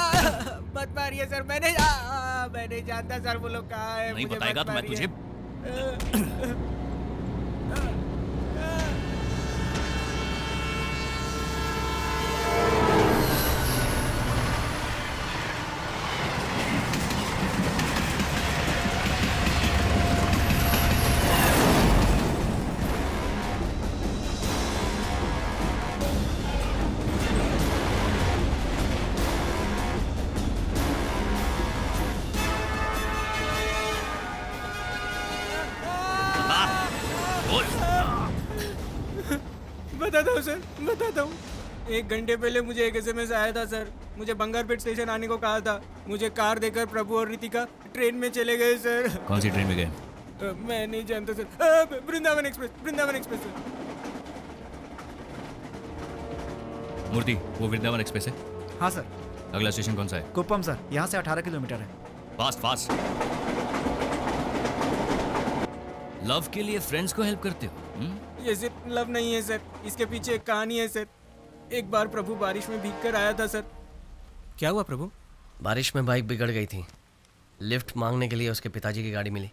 मत मारिए सर, मैं नहीं जानता सर वो लोग कहाँ है। नहीं बताएगा तो मैं तुझे बताता हूँ सर, बताता हूँ। 1 घंटे पहले मुझे एक SMS आया था सर। मुझे बंगारपेट स्टेशन आने को कहा था। मुझे कार देकर प्रभु और रितिका ट्रेन में चले गए सर। कौन सी ट्रेन में गए? मैं नहीं जानता sir. Vrindavan express sir. Murthy, वो वृंदावन एक्सप्रेस है? हाँ सर। अगला स्टेशन कौन सा है? कुप्पम सर, यहाँ से 18 किलोमीटर है। Fast fast. लव के लिए फ्रेंड्स को हेल्प करते हो? ये सिर्फ लव नहीं है सर, इसके पीछे एक कहानी है सर। एक बार प्रभु बारिश में भीग कर आया था सर। क्या हुआ प्रभु? बारिश में बाइक बिगड़ गई थी, लिफ्ट मांगने के लिए उसके पिताजी की गाड़ी मिली।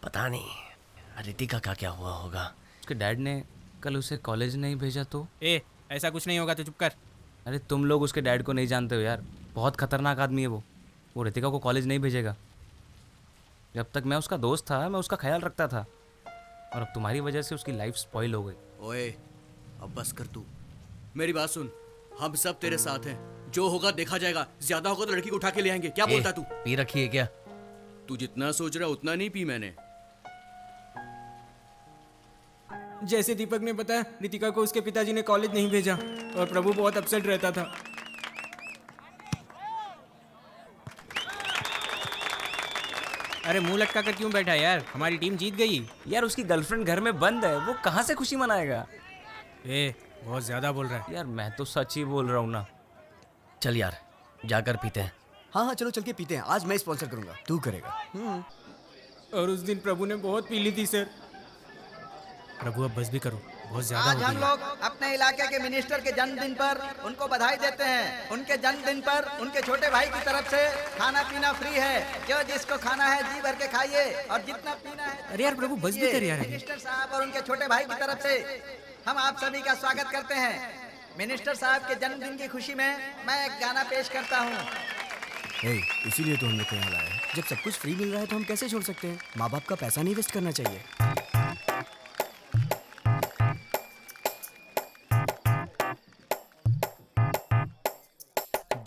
पता नहीं रितिका का क्या हुआ होगा। उसके डैड ने कल उसे कॉलेज नहीं भेजा तो? ऐसा कुछ नहीं होगा तो चुप कर। अरे तुम लोग उसके डैड को नहीं जानते हो यार, बहुत खतरनाक आदमी है वो रितिका को कॉलेज नहीं भेजेगा। जब तक मैं उसका दोस्त था मैं उसका ख्याल रखता था, और अब तुम्हारी वजह से उसकी लाइफ स्पॉइल हो गई। ओए अब बस कर तू, मेरी बात सुन, हम सब तेरे साथ हैं, जो होगा देखा जाएगा, ज्यादा होगा तो लड़की को उठा के ले आएंगे। क्या बोलता तू? पी रखी है क्या? तू जितना सोच रहा उतना नहीं पी मैंने। जैसे दीपक ने बताया, रितिका को उसके पिताजी ने कॉलेज नहीं भेजा और प्रभु बहुत अपसेट रहता था। अरे मुंह लटका कर क्यों बैठा यार? हमारी टीम जीत गई। यार उसकी गर्लफ्रेंड घर में बंद है, वो कहाँ से खुशी मनाएगा? बहुत ज्यादा बोल रहा है यार। मैं तो सच ही बोल रहा हूँ ना। चल यार जाकर पीते हैं। हाँ चलो चल के पीते हैं। आज मैं स्पॉन्सर करूंगा, तू करेगा। और उस दिन प्रभु ने बहुत पी ली थी सर। प्रभु अब बस भी करो, बहुत ज्यादा आज हो हम गई। लोग अपने इलाके के मिनिस्टर के जन्मदिन पर उनको बधाई देते हैं। उनके जन्मदिन पर उनके छोटे भाई की तरफ से खाना पीना फ्री है। जो जिसको खाना है जी भर के खाइए और जितना पीना है। अरे यार प्रभु बस भी कर यार। मिनिस्टर साहब और उनके छोटे भाई की तरफ से हम आप सभी का स्वागत करते हैं। मिनिस्टर साहब के जन्मदिन की खुशी में मैं एक गाना पेश करता हूँ। इसीलिए तो हम लोग को यहाँ लाए हैं। जब सब कुछ फ्री मिल रहा है तो हम कैसे छोड़ सकते हैं? माँ बाप का पैसा नहीं वेस्ट करना चाहिए।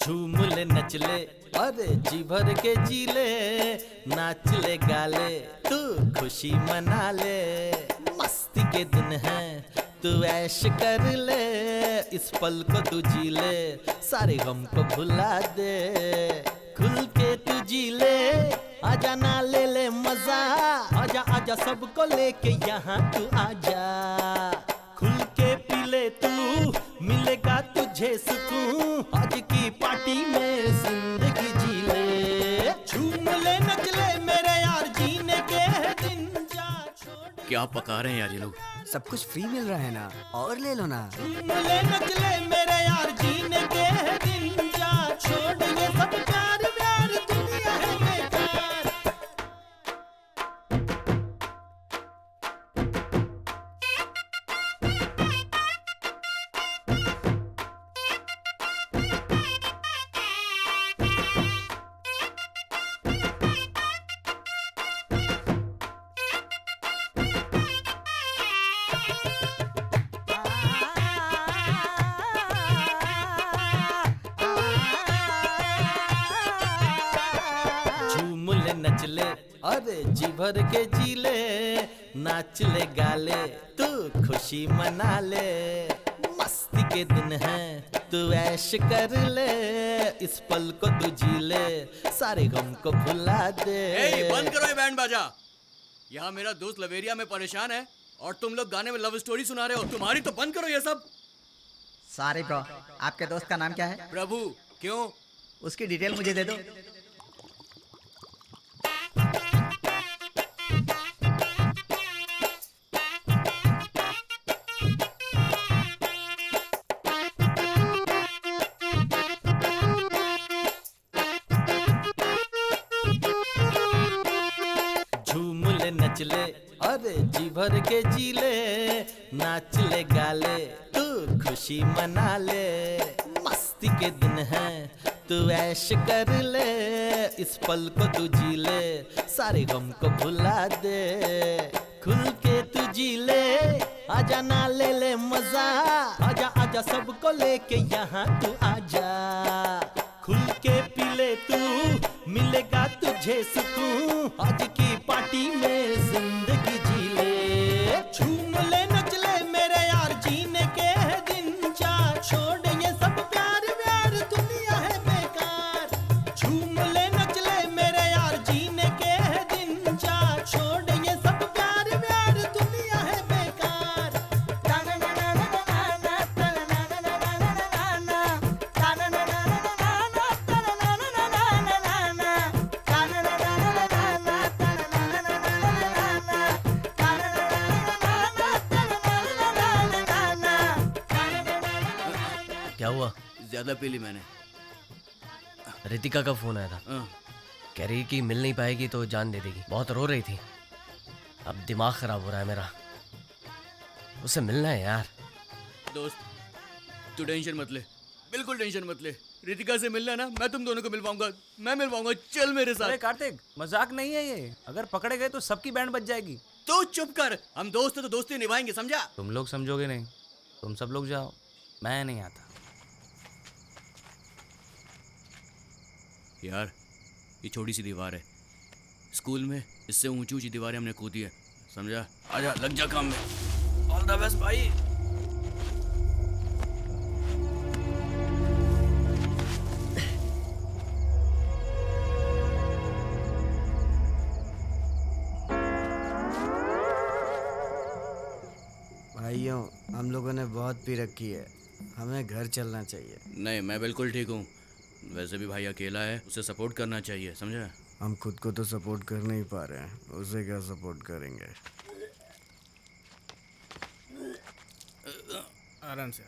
झूम ले नच ले अरे जी भर के जी ले, नाच ले गाले तू खुशी मना ले। मस्ती के दिन है तू ऐश कर ले, इस पल को तू जी ले, सारे गम को भुला दे। खुल के तू जी ले, आजा ना ले ले मजा, आजा आजा सबको लेके यहाँ तू आजा। खुल के पी ले तू, मिलेगा तुझे सुकून, आज की पार्टी में जिंदगी जी ले। झूम ले नच ले मेरे यार, जीने के दिन जा छोड़। क्या पका रहे हैं यार ये लोग? सब कुछ फ्री मिल रहा है ना, और ले लो ना। झूम ले नच ले मेरे यार, जीने के दिन जा छोड़। ये सब प्यार प्यार दुनिया है बेकार। झूम ले नच ले अरे जी भर के जी ले, नाच ले गाले तू खुशी मना ले। मस्ती के दिन है तू ऐश कर ले, इस पल को तू जी ले, सारे गम को भुला दे। बंद करो ये बैंड बाजा। यहाँ मेरा दोस्त लवेरिया में परेशान है और तुम लोग गाने में लव स्टोरी सुना रहे हो। तुम्हारी तो बंद करो ये सब। सॉरी ब्रो, आपके दोस्त का नाम क्या है? प्रभु। क्यों? उसकी डिटेल मुझे दे दो। झूम ले नच ले अरे जी भर के जी ले, नाच ले गाले तू खुशी मना ले। मस्ती के दिन है तू ऐश कर ले, इस पल को तू जी ले, सारे गम को भुला दे। खुल के तू जी ले, आजा ना ले ले मजा, आजा आजा सबको लेके यहाँ तू आजा। खुल के पी ले तू, मिलेगा तुझे सुकून, आज की पार्टी में जिंदगी जी ले। झूम ले नच ले मेरे यार, जीने के दिन जा छोड़। ये सब प्यार प्यार दुनिया है बेकार। झूम ले नच ले मेरे यार, जीने के दिन जा छोड़। ये सब प्यार प्यार दुनिया है बेकार। क्या हुआ? ज्यादा पी ली मैंने। रितिका का फोन आया था, कह रही कि मिल नहीं पाएगी तो जान दे देगी। बहुत रो रही थी। अब दिमाग खराब हो रहा है मेरा। उससे मिलना है यार। दोस्त तू टेंशन मत ले, बिल्कुल टेंशन मत ले। रितिका से मिलना ना, मैं तुम दोनों को मिलवाऊंगा। मैं मिलवाऊंगा, चल मेरे साथ। अरे कार्तिक, मजाक नहीं है ये। अगर पकड़े गए तो सबकी बैंड बज जाएगी। तो चुप कर, हम दोस्त हैं तो दोस्ती निभाएंगे, समझा? तुम लोग समझोगे नहीं, तुम सब लोग जाओ, मैं नहीं आता। यार ये छोटी सी दीवार है, स्कूल में इससे ऊंची ऊंची दीवारें हमने कूदी है, समझा? आजा, लग जा काम में। ऑल द बेस्ट भाई। भाइयों, हम लोगों ने बहुत पी रखी है, हमें घर चलना चाहिए। नहीं, मैं बिल्कुल ठीक हूँ। वैसे भी भाई अकेला है, उसे सपोर्ट करना चाहिए, समझा? हम खुद को तो सपोर्ट कर नहीं पा रहे हैं, उसे क्या सपोर्ट करेंगे? आराम से।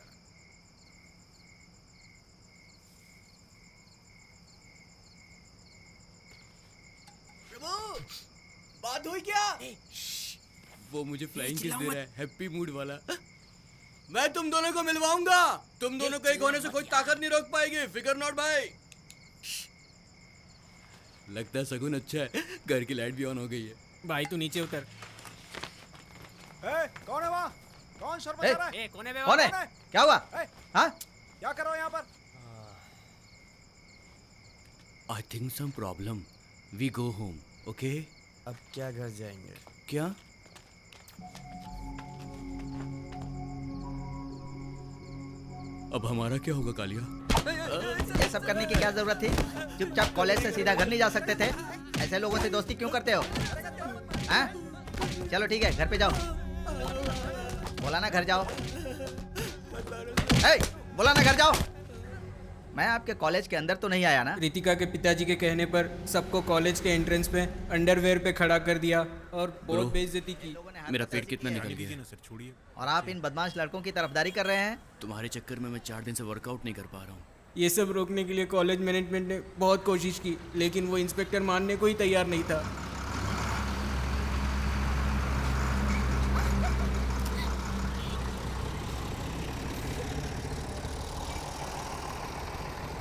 प्रभु, बात हुई क्या? वो मुझे फ्लाइंग किस दे रहा है, हैप्पी मूड वाला। मैं तुम दोनों को मिलवाऊंगा। तुम दोनों को एक होने से कोई ताकत नहीं रोक पाएगी, फिकर नॉट भाई। लगता है सगुन अच्छा है, घर की लाइट भी ऑन हो गई है। भाई तू नीचे उतर। कौन है वहाँ? कौन शोर मचा रहा है? कौन है? कौन है? क्या हुआ? हाँ? क्या कर रहे हो यहाँ पर? I think some problem, we go home, okay? अब क्या घर जाएंगे? क्या? अब हमारा क्या होगा कालिया? ये सब करने की क्या जरूरत थी? चुपचाप कॉलेज से सीधा घर नहीं जा सकते थे? ऐसे लोगों से दोस्ती क्यों करते हो? हाँ? चलो ठीक है, घर पे जाओ। बोला ना घर जाओ। बोला ना घर जाओ। मैं आपके कॉलेज के अंदर तो नहीं आया ना? रितिका के पिताजी के कहने पर सबको कॉलेज के एंट्रेंस पे अंडरवेयर पे खड़ा कर दिया और बहुत बेइज्जती की। मेरा पेट कितना निकल गया। और आप इन बदमाश लड़कों की तरफदारी कर रहे हैं? तुम्हारे चक्कर में मैं 4 दिन से वर्कआउट नहीं कर पा रहा हूँ। ये सब रोकने के लिए कॉलेज मैनेजमेंट ने बहुत कोशिश की, लेकिन वो इंस्पेक्टर मानने को ही तैयार नहीं था।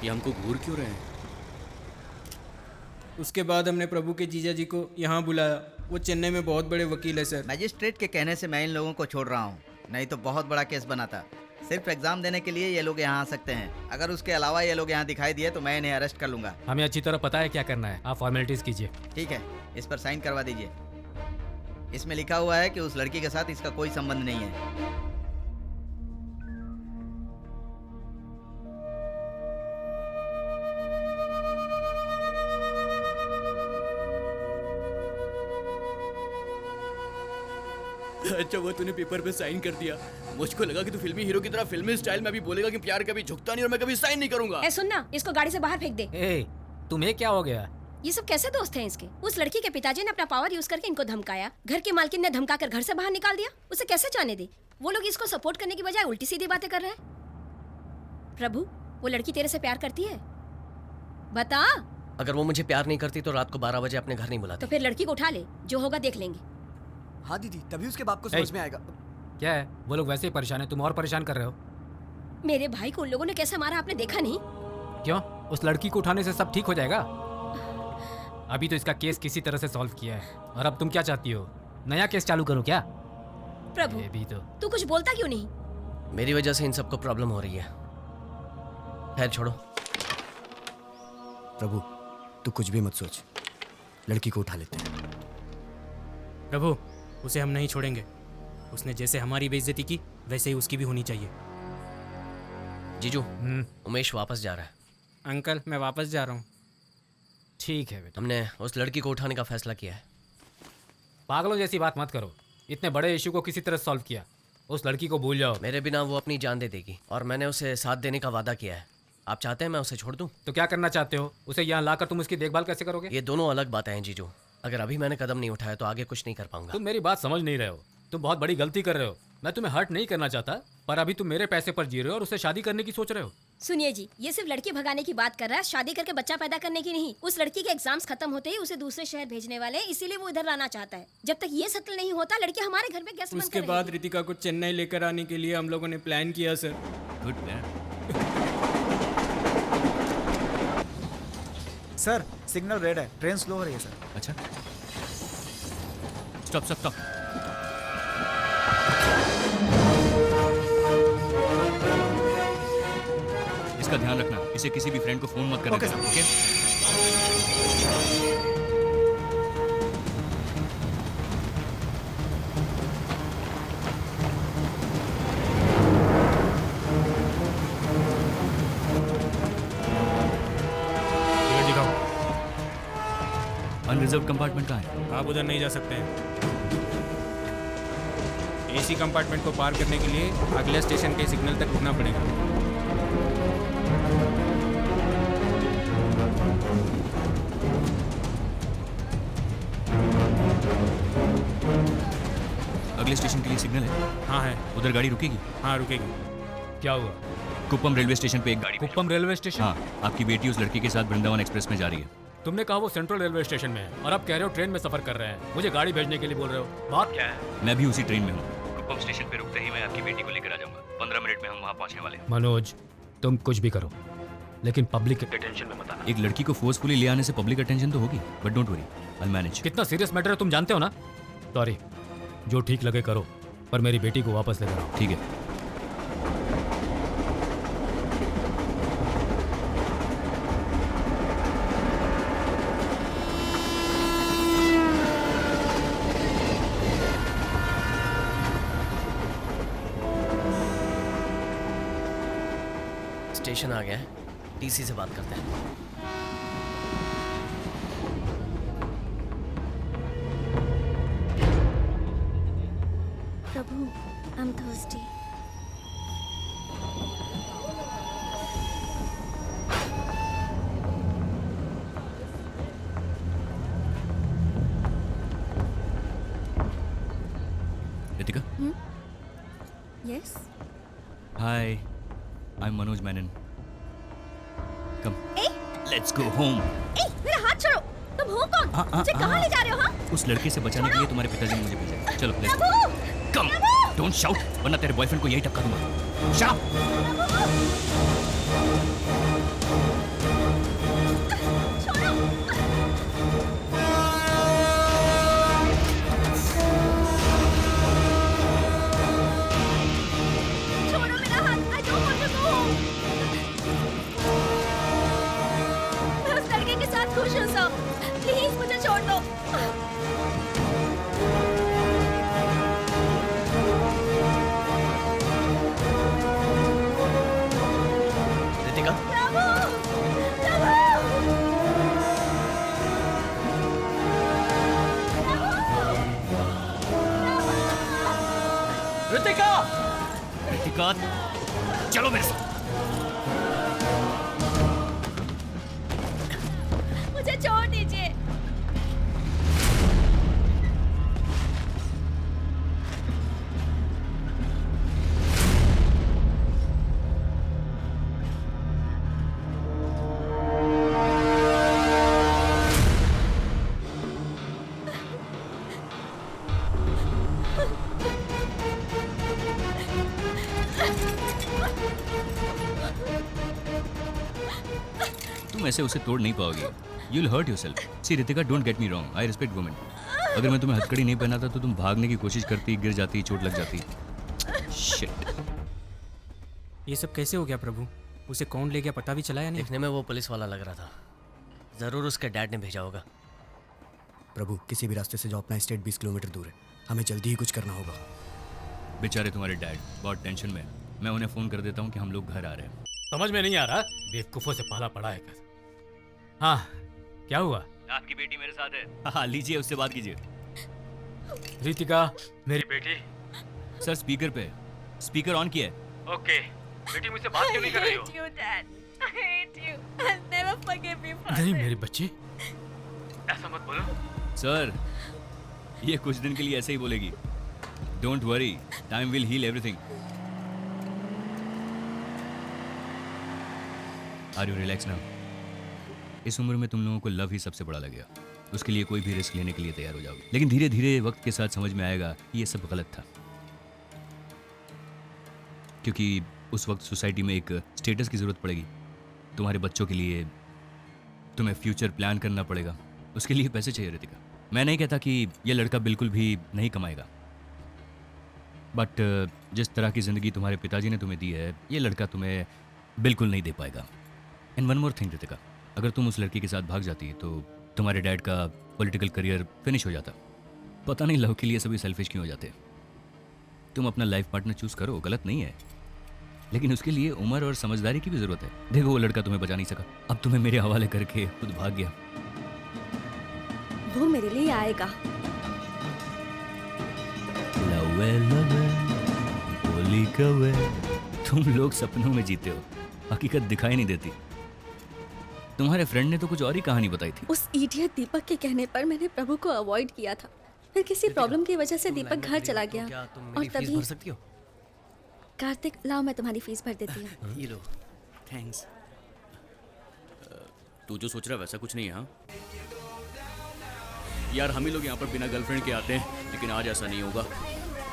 ये हमको घूर क्यों रहे हैं? उसके बाद हमने प्रभु के जीजा जी को यहाँ बुलाया। वो चेन्नई में बहुत बड़े वकील है सर। मजिस्ट्रेट के कहने से मैं इन लोगों को छोड़ रहा हूँ, नहीं तो बहुत बड़ा केस बनाता। सिर्फ एग्जाम देने के लिए ये लोग यहाँ आ सकते हैं। अगर उसके अलावा ये लोग यहाँ दिखाई दिए तो मैं इन्हें अरेस्ट कर लूंगा। हमें अच्छी तरह पता है क्या करना है, आप फॉर्मेलिटीज कीजिए। ठीक है, इस पर साइन करवा दीजिए। इसमें लिखा हुआ है कि उस लड़की के साथ इसका कोई संबंध नहीं है। अच्छा वो तूने पेपर पे साइन कर दिया। मुझको लगा कि तू फिल्मी हीरो की तरह फिल्मी स्टाइल में भी बोलेगा कि प्यार कभी झुकता नहीं और मैं कभी साइन नहीं करूंगा। ए सुनना, इसको गाड़ी से बाहर फेंक दे। ए, तुम्हें क्या हो गया? ये सब कैसे दोस्त हैं इसके? उस लड़की के पिताजी ने अपना पावर यूज करके इनको धमकाया, घर की मालकिन ने धमकाकर घर से बाहर निकाल दिया। उसे कैसे जाने दे? वो लोग इसको सपोर्ट करने की बजाय उल्टी सीधी बातें कर रहे हैं। प्रभु, वो लड़की तेरे से प्यार करती है? बता। अगर वो मुझे प्यार नहीं करती तो रात को 12 बजे अपने घर नहीं बुलाती। तो फिर लड़की को उठा ले, जो होगा देख लेंगे। हाँ दीदी, तभी उसके बाप को समझ में आएगा। क्या है, वो लोग वैसे ही परेशान है, तुम और परेशान कर रहे हो। मेरे भाई को उन लोगों ने कैसे मारा आपने देखा नहीं? क्यों? उस लड़की को उठाने से सब ठीक हो जाएगा? अभी तो इसका केस किसी तरह से सॉल्व किया है, और अब तुम क्या चाहती हो? नया केस चालू करूं क्या? प्रभु, भी तो तू कुछ बोलता क्यों नहीं? मेरी वजह से इन सबको प्रॉब्लम हो रही है। खैर छोड़ो। प्रभु, तू कुछ भी मत सोच, लड़की को उठा लेते हैं। प्रभु, उसे हम नहीं छोड़ेंगे। उसने जैसे हमारी बेइज्जती की वैसे ही उसकी भी होनी चाहिए। जीजू, उमेश वापस जा रहा है। अंकल, मैं वापस जा रहा हूँ। ठीक है बेटा। हमने उस लड़की को उठाने का फैसला किया है। पागलों जैसी बात मत करो, इतने बड़े इशू को किसी तरह सॉल्व किया। उस लड़की को भूल जाओ। मेरे बिना वो अपनी जान दे देगी और मैंने उसे साथ देने का वादा किया है। आप चाहते हैं मैं उसे छोड़ दूं? तो क्या करना चाहते हो? उसे यहाँ लाकर तुम उसकी देखभाल कैसे करोगे? ये दोनों अलग बातें हैं जीजू। अगर अभी मैंने कदम नहीं उठाया तो आगे कुछ नहीं कर पाऊंगा। तुम मेरी बात समझ नहीं रहे हो, तुम बहुत बड़ी गलती कर रहे हो। मैं तुम्हें हर्ट नहीं करना चाहता, पर अभी तुम मेरे पैसे पर जी रहे हो और उसे शादी करने की सोच रहे हो। सुनिए जी, ये सिर्फ लड़की भगाने की बात कर रहा है, शादी करके बच्चा पैदा करने की नहीं। उस लड़की के एग्जाम्स खत्म होते ही उसे दूसरे शहर भेजने वाले हैं, इसीलिए वो इधर लाना चाहता है। जब तक ये सेटल नहीं होता, लड़की हमारे घर में गेस्ट बनकर उसके बाद रितिका को चेन्नई लेकर आने के लिए हम लोगों ने प्लान किया sir. Good plan. Sir signal red है, ट्रेन स्लो हो रही है सर। अच्छा, स्टॉप स्टॉप स्टॉप। इसका ध्यान रखना, इसे किसी भी फ्रेंड को फोन मत करना। Okay sir. Okay? Unreserve compartment कहाँ है? आप उधर नहीं जा सकते हैं। एसी कंपार्टमेंट को पार करने के लिए अगले स्टेशन के सिग्नल तक रुकना पड़ेगा। अगले स्टेशन के लिए सिग्नल है? हाँ है। उधर गाड़ी रुकेगी? हाँ रुकेगी। क्या हुआ? कुप्पम रेलवे स्टेशन पे एक गाड़ी। Kuppam railway station? हाँ, आपकी बेटी उस लड़की के साथ वृंदावन एक्सप्रेस में जा रही है। तुमने कहा वो सेंट्रल रेलवे स्टेशन में है और आप कह रहे हो ट्रेन में सफर कर रहे हैं। मुझे गाड़ी भेजने के लिए बोल रहे हो, बात क्या है? मैं भी उसी ट्रेन में हूँ। कुप्पम स्टेशन पे रुकते ही मैं आपकी बेटी को लेकर आ जाऊंगा। 15 मिनट में हम वहाँ पहुँचने वाले हैं। मनोज, तुम कुछ भी करो लेकिन पब्लिक अटेंशन में मत आना। एक लड़की को फोर्सफुली ले आने से पब्लिक अटेंशन तो होगी, but don't worry, I will manage. कितना सीरियस मैटर है तुम जानते हो ना। सॉरी, जो ठीक लगे करो, पर मेरी बेटी को वापस लेकर आओ। ठीक है। स्टेशन आ गया है, टीसी से बात करते हैं। Prabhu, I am thirsty. Ritika? Yes? Hi, I am Manoj Menon. Come, ए, लेट्स गो होम। ए, मेरा हाथ छोड़ो। तुम हो कौन? मुझे कहाँ ले जा रहे हो? हाँ? उस लड़के से बचाने के लिए तुम्हारे पिताजी ने मुझे भेजा। चलो let's go. Prabhu! Come, don't shout, वरना तेरे बॉयफ्रेंड को यही टपका दूंगा। Shut up. छोड़ो मेरा हाथ। I don't want to go home. मैं उस लड़के के साथ खुश हूँ सब। प्लीज मुझे छोड़ दो। रितिका? प्रभु! प्रभु! रितिका! रितिका, चलो मेरे साथ। मुझे छोड़ दीजिए। तुम ऐसे उसे तोड़ नहीं पाओगे। You'll hurt yourself. See Ritika, don't get me wrong. I respect women. अगर मैं तुम्हें हथकड़ी नहीं पहनाता तो तुम भागने की कोशिश करती, गिर जाती, चोट लग जाती। Shit. ये सब कैसे हो गया प्रभु? उसे कौन ले गया पता भी चला या नहीं? देखने में वो पुलिस वाला लग रहा था, जरूर उसके डैड ने भेजा होगा। प्रभु, किसी भी रास्ते से जाओ, अपना स्टेट 20 किलोमीटर दूर है। हमें जल्दी ही कुछ करना होगा। बेचारे तुम्हारे डैड बहुत टेंशन में। मैं उन्हें फोन कर देता हूँ कि हम लोग घर आ रहे हैं। समझ में नहीं आ रहा, बेवकूफों से पाला पड़ा है कैसे। हाँ, क्या हुआ? आपकी बेटी मेरे साथ है। हाँ, लीजिए, उससे बात कीजिए। रितिका, मेरी बेटी। सर स्पीकर पे, स्पीकर ऑन किया है। ओके, बेटी मुझसे बात क्यों नहीं कर रही हो? नहीं मेरी बच्ची, ऐसा मत बोलो। सर, ये कुछ दिन के लिए ऐसे ही बोलेगी। Don't worry, time will heal everything. Are you relax now? इस उम्र में तुम लोगों को लव ही सबसे बड़ा लगेगा। उसके लिए कोई भी रिस्क लेने के लिए तैयार हो जाओगे। लेकिन धीरे धीरे वक्त के साथ समझ में आएगा कि ये सब गलत था, क्योंकि उस वक्त सोसाइटी में एक स्टेटस की जरूरत पड़ेगी। तुम्हारे बच्चों के लिए तुम्हें फ्यूचर प्लान करना पड़ेगा, उसके लिए पैसे चाहिए रितिका। मैं नहीं कहता कि ये लड़का बिल्कुल भी नहीं कमाएगा, बट जिस तरह की ज़िंदगी तुम्हारे पिताजी ने तुम्हें दी है, ये लड़का तुम्हें बिल्कुल नहीं दे पाएगा। And one more thing Ritika, अगर तुम उस लड़की के साथ भाग जाती तो तुम्हारे डैड का पॉलिटिकल करियर फिनिश हो जाता। पता नहीं लव के लिए सभी सेल्फिश क्यों हो जाते। तुम अपना लाइफ पार्टनर चूज करो, गलत नहीं है, लेकिन उसके लिए उम्र और समझदारी की भी जरूरत है। देखो वो लड़का तुम्हें बचा नहीं सका, अब तुम्हें मेरे हवाले करके खुद भाग गया। वो मेरे लिए आएगा। लवे लवे बोली कवे, तुम लोग सपनों में जीते हो, हकीकत दिखाई नहीं देती। तुम्हारे फ्रेंड ने तो कुछ और ही कहानी बताई थी। उस इडियट दीपक के कहने पर मैंने प्रभु को अवॉइड किया था। फिर किसी प्रॉब्लम की वजह से दीपक घर चला गया और तभी भर सकती हो? कार्तिक लाओ मैं तुम्हारी फीस भर देती हूँ। ये लो, थैंक्स। तू जो सोच रहा है वैसा कुछ नहीं है। हाँ यार, हम ही लोग यहाँ पर बिना गर्लफ्रेंड के आते हैं, लेकिन आज ऐसा नहीं होगा।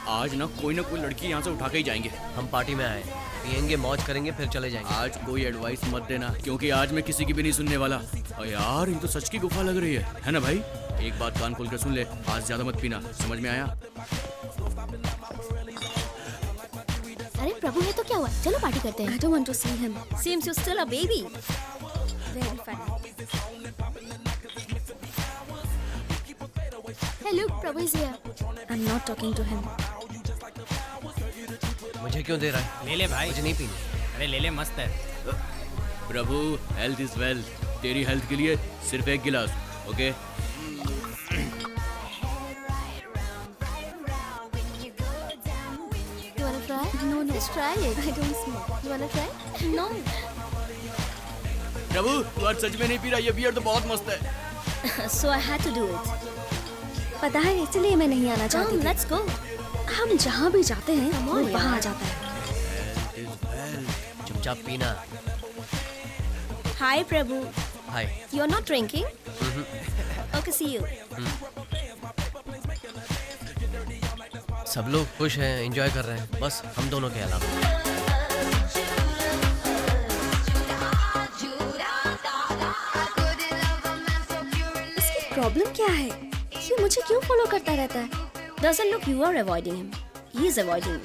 आज ना कोई लड़की यहाँ से उठा के ही जाएंगे। हम पार्टी में आए, पियेंगे, मौज करेंगे, फिर चले जाएंगे। आज कोई एडवाइस मत देना, क्योंकि आज मैं किसी की भी नहीं सुनने वाला। और यार, ये तो सच की गुफा लग रही है ना भाई? एक बात कान खोल कर सुन ले, आज ज्यादा मत पीना, समझ में आया? अरे प्रभु है तो क्या हुआ, चलो पार्टी करते हैं। I don't want to see him. Seems you're still a baby. Very funny. Hey look, Prabhu is here. I'm not talking to him. मुझे क्यों दे रहा है? ले ले भाई। मुझे नहीं पीनी। अरे ले ले, मस्त है। प्रभु, हेल्थ इज वेल्थ। तेरी हेल्थ के लिए सिर्फ एक गिलास, okay? You wanna try? No, no. Just try it. I don't smoke. You wanna try? No. प्रभु, तू आज सच में नहीं पी रहा? ये बियर तो बहुत मस्त है। So I had to do it. पता है इसलिए मैं नहीं आना चाहती Come, थी। let's go. हम जहाँ भी जाते हैं Come वो on, वहाँ आ यार। जाता है। चुपचाप पीना। Hi Prabhu. Hi. You're not drinking? Okay, see you. सब लोग खुश हैं, एंजॉय कर रहे हैं, बस हम दोनों के अलावा। इसकी प्रॉब्लम क्या है? ये मुझे क्यों फॉलो करता रहता है? Doesn't look you are avoiding him. He is avoiding you.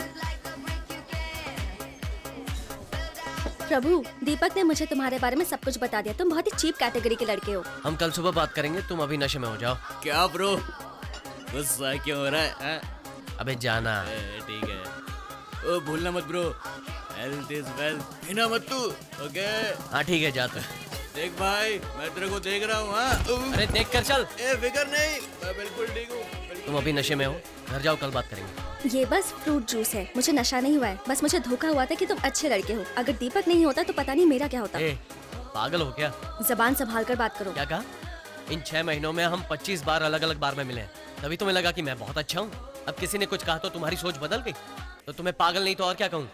प्रभु, दीपक ने मुझे तुम्हारे बारे में सब कुछ बता दिया। तुम बहुत ही चीप कैटेगरी के लड़के हो। हम कल सुबह बात करेंगे, तुम अभी नशे में हो जाओ। क्या ब्रो, गुस्सा क्यों हो रहा है? हाँ? अबे जाना। ठीक है। ओ भूलना मत ब्रो, हेल्थ इज वेल्थ। पीना मत तू, ओके? हाँ ठीक है, जाता। देख भाई, मैं तेरे को देख रहा हूँ। हाँ? अरे देख कर चल। ए फिकर नहीं, मैं बिल्कुल ठीक हूँ। तुम अभी नशे में हो, घर जाओ, कल बात करेंगे। ये बस फ्रूट जूस है, मुझे नशा नहीं हुआ है। बस मुझे धोखा हुआ था कि तुम अच्छे लड़के हो। अगर दीपक नहीं होता तो पता नहीं मेरा क्या होता। ए, पागल हो क्या? जबान संभाल कर बात करो। क्या कहा? इन 6 महीनों में हम 25 बार अलग अलग बार में मिले हैं, तभी तुम्हें लगा कि मैं बहुत अच्छा हूँ। अब किसी ने कुछ कहा तो तुम्हारी सोच बदल गई? तो तुम्हें पागल नहीं तो और क्या कहूँ?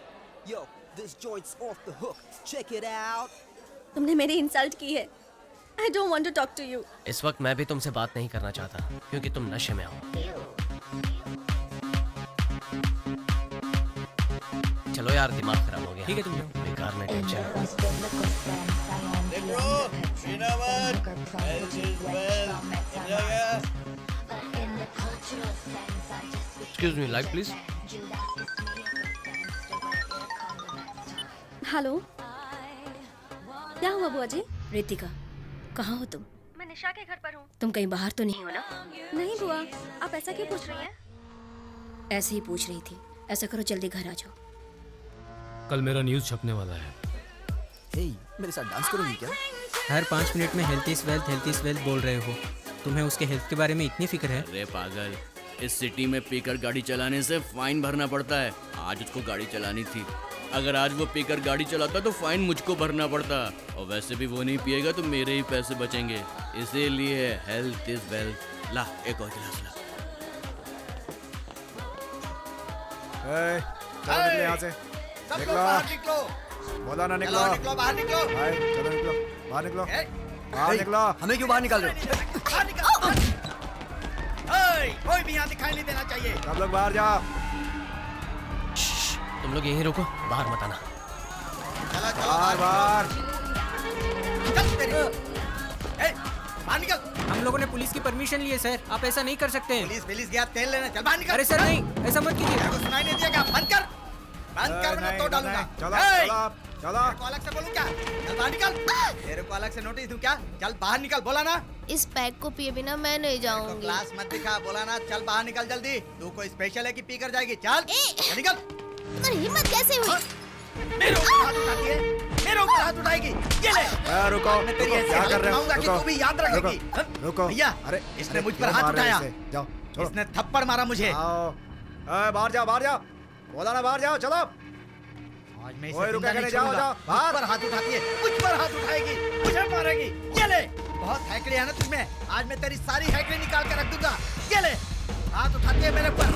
तुमने मेरी इंसल्ट की है। I don't want to talk to you. इस वक्त मैं भी तुमसे बात नहीं करना चाहता, क्योंकि तुम नशे में हो। चलो यार, दिमाग खराब हो गया। ठीक है, तुम जाओ। बेकार में tension. Excuse me, light please. Hello, क्या हुआ बुआ जी? रितिका, कहाँ हो तुम? मैं निशा के घर पर हूँ। तुम कहीं बाहर तो नहीं हो ना? नहीं बुआ, आप ऐसा क्यों पूछ रही हैं? ऐसे ही पूछ रही थी। ऐसा करो, जल्दी घर आ जाओ। कल मेरा न्यूज़ छपने वाला है। मेरे साथ डांस करोगी क्या? हर 5 मिनट में हेल्थ इज वेल्थ बोल रहे हो। तुम्हें उसके हेल्थ के बारे में इतनी फिक्र है? अरे पागल, इस सिटी में पीकर गाड़ी चलाने से फाइन भरना पड़ता है। आज उसको गाड़ी चलानी थी। अगर आज वो पीकर गाड़ी चलाता तो फाइन मुझको भरना पड़ता, और वैसे भी वो नहीं पिएगा तो मेरे ही पैसे बचेंगे। इसीलिए हेल्थ इज वेल्थ। ला, एक और गिलास ला। चलो निकलो यहाँ से। निकलो। बोला ना निकलो। निकलो, बाहर निकलो। भाई चलो निकलो, बाहर निकलो, बाहर निकलो। हमें क्यों बाहर निकाल रहे हो? कोई भी यहाँ दिखाई नहीं देना चाहिए। सब लोग बाहर जाओ। तुम लोग यहीं रुको, बाहर मत आना। चलो बाहर बाहर। चल तेरी। बाहर निकल। हम लोगों ने पुलिस की परमिशन ली है सर, आप ऐसा नहीं कर सकते हैं। पुलिस गया तेल लेने, चल बाहर निकल। अरे सर नहीं, ऐसा मत कीजिए। तेरे को सुनाई नहीं दिया क्या? बंद कर वरना तो डालूंगा। चलो ए! चलो चलो। तेरे को अलग से बोलूं क्या? चल बाहर निकल। तेरे को अलग से नोटिस दूं क्या? चल बाहर निकल, बोला ना। इस पैक को पिए बिना मैं नहीं जाऊंगी। क्लास मत दिखा, बोला ना। चल बाहर निकल जल्दी। तू कोई स्पेशल है कि पी कर जाएगी? चल निकल। तुम्हारी हिम्मत कैसे हुई? मेरे ऊपर हाथ उठाती है, मेरे ऊपर हाथ उठाएगी। ये ले। रुको, मैं तेरी रुको, ऐसी क्या हालत कर रहे हो? बनाऊंगा कि रुको, तू भी याद रखेगी। रुको। भैया, अरे इसने मुझ पर क्यों हाथ मार रहे हो उठाया। इसे? जाओ छोड़ो। इसने थप्पड़ मारा मुझे। आओ। बाहर जाओ, बाहर जाओ। बोला ना बाहर जाओ, चलो। आज मैं ओए, इसे रुका जिंदा के नहीं नहीं, जाओ, छोड़ूंगा। जाओ, मुझ बाहर। पर हाथ उठाती है, मुझ पर हाथ उठाएगी, मुझे मारेगी। ये ले। बहुत हैकड़ी है ना तुझमें। आज मैं तेरी सारी हैकड़ी निकाल के रख दूंगा। ये ले। हाथ उठाती है मेरे ऊपर।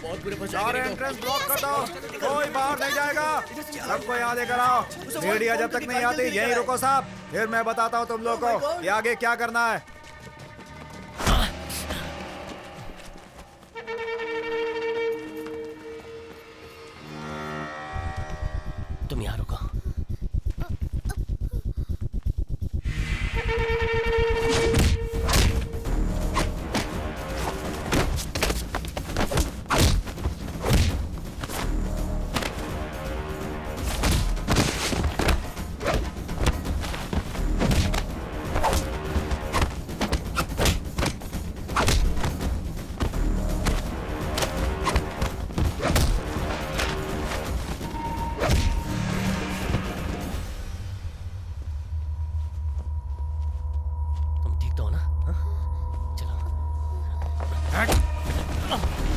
बहुत बुरे फंसे सारे एंट्रेंस ब्लॉक कर दो, कोई बाहर नहीं जाएगा। सबको यहाँ लेकर आओ। मीडिया जब तक नहीं आती यहीं रुको साहब, फिर मैं बताता हूँ तुम लोगों को कि आगे क्या करना है। तुम यहाँ रुको।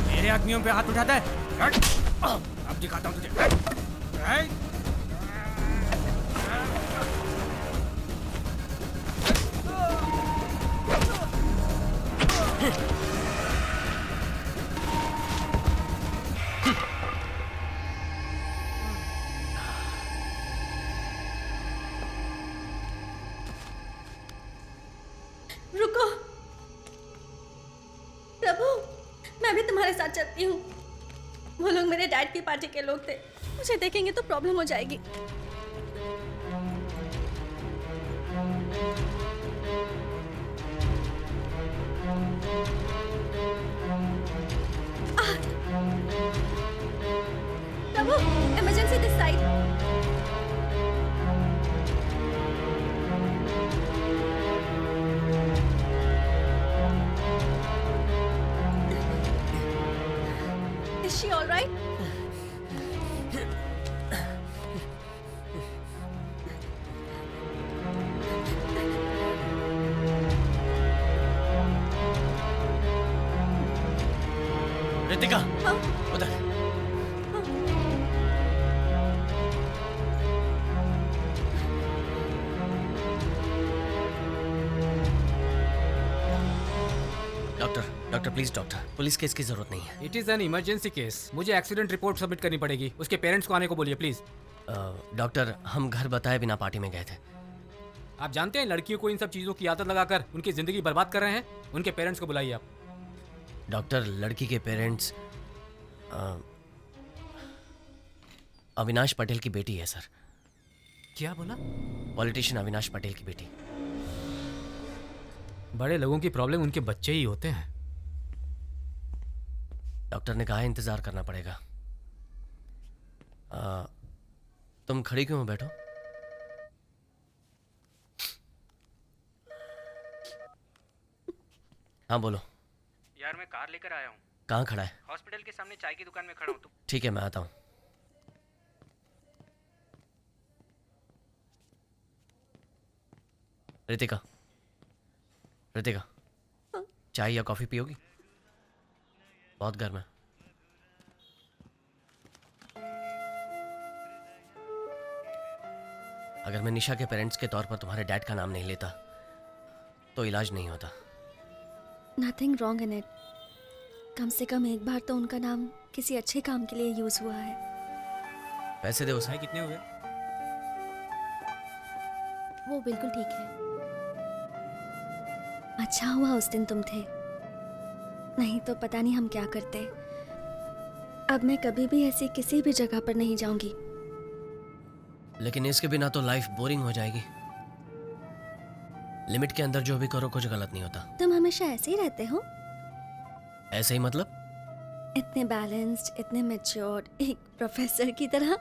मेरे आदमियों पे हाथ उठाता है। अब दिखाता हूँ तुझे। रुको प्रभु, मैं भी तुम्हारे साथ चलती हूँ। वो लोग मेरे डैड की पार्टी के लोग थे, मुझे देखेंगे तो प्रॉब्लम हो जाएगी। Prabhu, emergency this side. Is she all right? Ritika, उधर। Doctor please doctor, police case की जरूरत नहीं है। It is an emergency case. मुझे एक्सीडेंट रिपोर्ट सबमिट करनी पड़ेगी। उसके पेरेंट्स को आने को बोलिए प्लीज। डॉक्टर, हम घर बताए बिना पार्टी में गए थे। आप जानते हैं लड़कियों को इन सब चीजों की आदत लगाकर उनकी जिंदगी बर्बाद कर रहे हैं। उनके पेरेंट्स को बुलाइए आप। डॉक्टर, लड़की के पेरेंट्स अविनाश पटेल की बेटी है सर। क्या बोला? पॉलिटिशियन अविनाश पटेल की बेटी। बड़े लोगों की प्रॉब्लम उनके बच्चे ही होते हैं। डॉक्टर ने कहा है इंतजार करना पड़ेगा। तुम खड़ी क्यों हो? बैठो। हाँ बोलो। यार मैं कार लेकर आया हूँ। कहाँ खड़ा है? हॉस्पिटल के सामने चाय की दुकान में खड़ा हूँ। तुम? ठीक है, मैं आता हूँ। रितिका, रितिका, चाय या कॉफी पियोगी? बहुत गर्म है। अगर मैं निशा के पेरेंट्स के तौर पर तुम्हारे डैड का नाम नहीं लेता तो इलाज नहीं होता। Nothing wrong in it. कम से कम एक बार तो उनका नाम किसी अच्छे काम के लिए यूज हुआ है। पैसे दे उसे। भाई कितने हुए? वो बिल्कुल ठीक है। अच्छा हुआ उस दिन तुम थे, नहीं तो पता नहीं हम क्या करते। अब मैं कभी भी ऐसी किसी भी जगह पर नहीं जाऊंगी। लेकिन इसके बिना तो लाइफ बोरिंग हो जाएगी। लिमिट के अंदर जो भी करो कुछ गलत नहीं होता। तुम हमेशा ऐसे ही रहते हो? ऐसे ही मतलब? इतने बैलेंस्ड, इतने मैच्योर्ड, एक प्रोफेसर की तरह।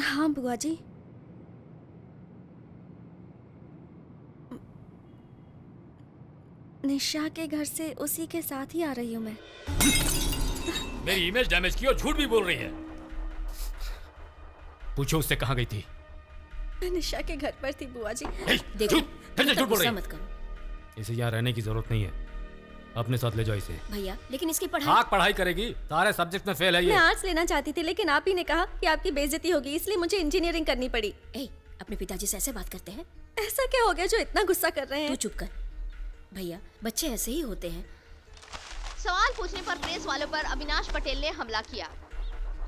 हाँ बुआ जी। निशा के घर से उसी के साथ ही आ रही हूँ मैं। मेरी इमेज डैमेज की और झूठ भी बोल रही है। पूछो उससे कहाँ गई थी? मैं निशा के घर पर थी बुआ जी। देखो, फिर से झूठ बोल रही है। मत करो। इसे यहाँ रहने की जरूरत नहीं है, अपने साथ ले जाओ इसे। भैया लेकिन इसकी पढ़ाई। हाँ पढ़ाई करेगी, सारे सब्जेक्ट में फेल है ये। मैं आर्ट्स लेना चाहती थी लेकिन आप ही ने कहा कि आपकी बेइज्जती होगी, इसलिए मुझे इंजीनियरिंग करनी पड़ी। अपने पिताजी से ऐसे बात करते हैं? ऐसा क्या हो गया जो इतना गुस्सा कर रहे हैं? तू चुप कर। भैया बच्चे ऐसे ही होते हैं। सवाल पूछने पर प्रेस वालों पर अविनाश पटेल ने हमला किया।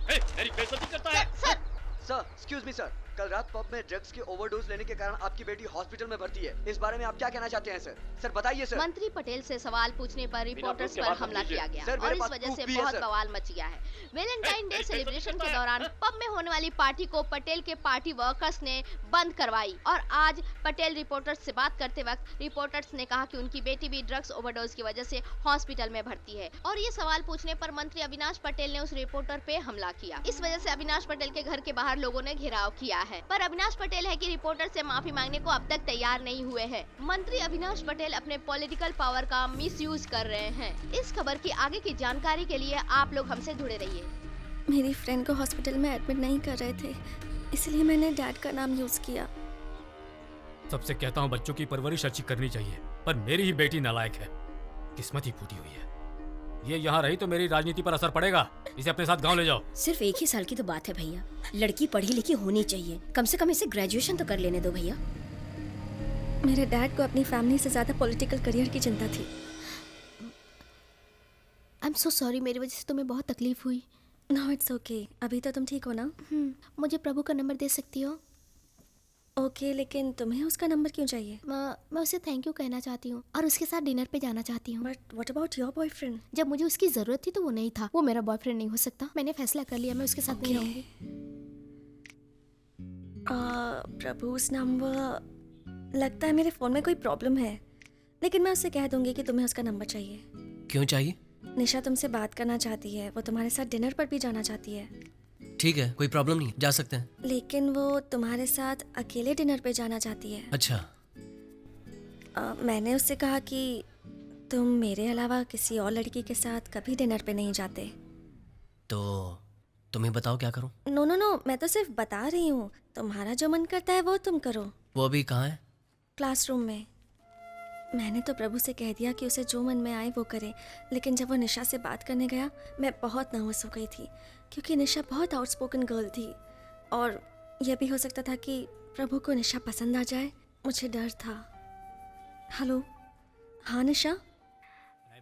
मेरी बेइज्जती करता है। सर एक्सक्यूज मी सर, कल रात पब में ड्रग्स की ओवरडोज लेने के कारण आपकी बेटी हॉस्पिटल में भर्ती है। इस बारे में आप क्या कहना चाहते हैं सर? सर बताइए सर। मंत्री पटेल से सवाल पूछने पर रिपोर्टर्स पर हमला किया गया सर, और इस वजह से बहुत बवाल मच गया है। वैलेंटाइन डे सेलिब्रेशन के दौरान पब में होने वाली पार्टी को पटेल के पार्टी वर्कर्स ने बंद करवाई और आज पटेल रिपोर्टर्स से बात करते वक्त रिपोर्टर्स ने कहा कि उनकी बेटी भी ड्रग्स ओवरडोज की वजह से हॉस्पिटल में भर्ती है और ये सवाल पूछने पर मंत्री अविनाश पटेल ने उस रिपोर्टर पे हमला किया। इस वजह से अविनाश पटेल के घर के बाहर लोगों ने घेराव किया है, पर अविनाश पटेल है कि रिपोर्टर से माफी मांगने को अब तक तैयार नहीं हुए हैं। मंत्री अविनाश पटेल अपने पॉलिटिकल पावर का मिसयूज कर रहे हैं। इस खबर की आगे की जानकारी के लिए आप लोग हमसे जुड़े रहिए। मेरी फ्रेंड को हॉस्पिटल में एडमिट नहीं कर रहे थे, इसलिए मैंने डैड का नाम यूज किया। सबसे कहता हूँ बच्चों की परवरिश अच्छी करनी चाहिए, पर मेरी ही बेटी नालायक है, किस्मत ही फूटी हुई है। ये यहाँ रही तो मेरी राजनीति पर असर पड़ेगा। इसे अपने साथ गांव ले जाओ। सिर्फ एक ही साल की तो बात है भैया, लड़की पढ़ी लिखी होनी चाहिए, कम से कम इसे ग्रेजुएशन तो कर लेने दो भैया। मेरे डैड को अपनी फैमिली से ज्यादा पॉलिटिकल करियर की चिंता थी। आई एम सो सॉरी, मेरी वजह से तुम्हें बहुत तकलीफ हुई। नो इट्स ओके, अभी तो तुम ठीक हो ना? मुझे प्रभु का नंबर दे सकती हो? ओके, लेकिन तुम्हें उसका नंबर क्यों चाहिए? मैं उसे थैंक यू कहना चाहती हूँ और उसके साथ डिनर पे जाना चाहती हूँ। But what about your boyfriend? जब मुझे उसकी जरूरत थी तो वो नहीं था। वो मेरा बॉयफ्रेंड नहीं हो सकता। मैंने फैसला कर लिया, मैं उसके साथ नहीं रहूंगी। प्रभु's नंबर, लगता है मेरे फोन में कोई प्रॉब्लम है, लेकिन मैं उससे कह दूंगी कि तुम्हें उसका नंबर चाहिए। क्यों चाहिए? निशा तुमसे बात करना चाहती है, वो तुम्हारे साथ डिनर पर भी जाना चाहती है। ठीक है, कोई प्रॉब्लम नहीं, जा सकते हैं। लेकिन वो तुम्हारे साथ अकेले डिनर पे जाना चाहती है। अच्छा। मैंने उससे कहा कि तुम मेरे अलावा किसी और लड़की के साथ कभी डिनर पे नहीं जाते। तो तुम्हें बताओ क्या करूं? नो नो नो, मैं तो सिर्फ बता रही हूँ, तुम्हारा जो मन करता है वो तुम करो। वो अभी कहाँ है? क्लासरूम में। मैंने तो प्रभु से कह दिया कि उसे जो मन में आए वो करे, लेकिन जब वो निशा से बात करने गया मैं बहुत नर्वस हो गई थी, क्योंकि निशा बहुत आउटस्पोकन गर्ल थी और यह भी हो सकता था कि प्रभु को निशा पसंद आ जाए। मुझे डर था। हेलो, हाँ निशा।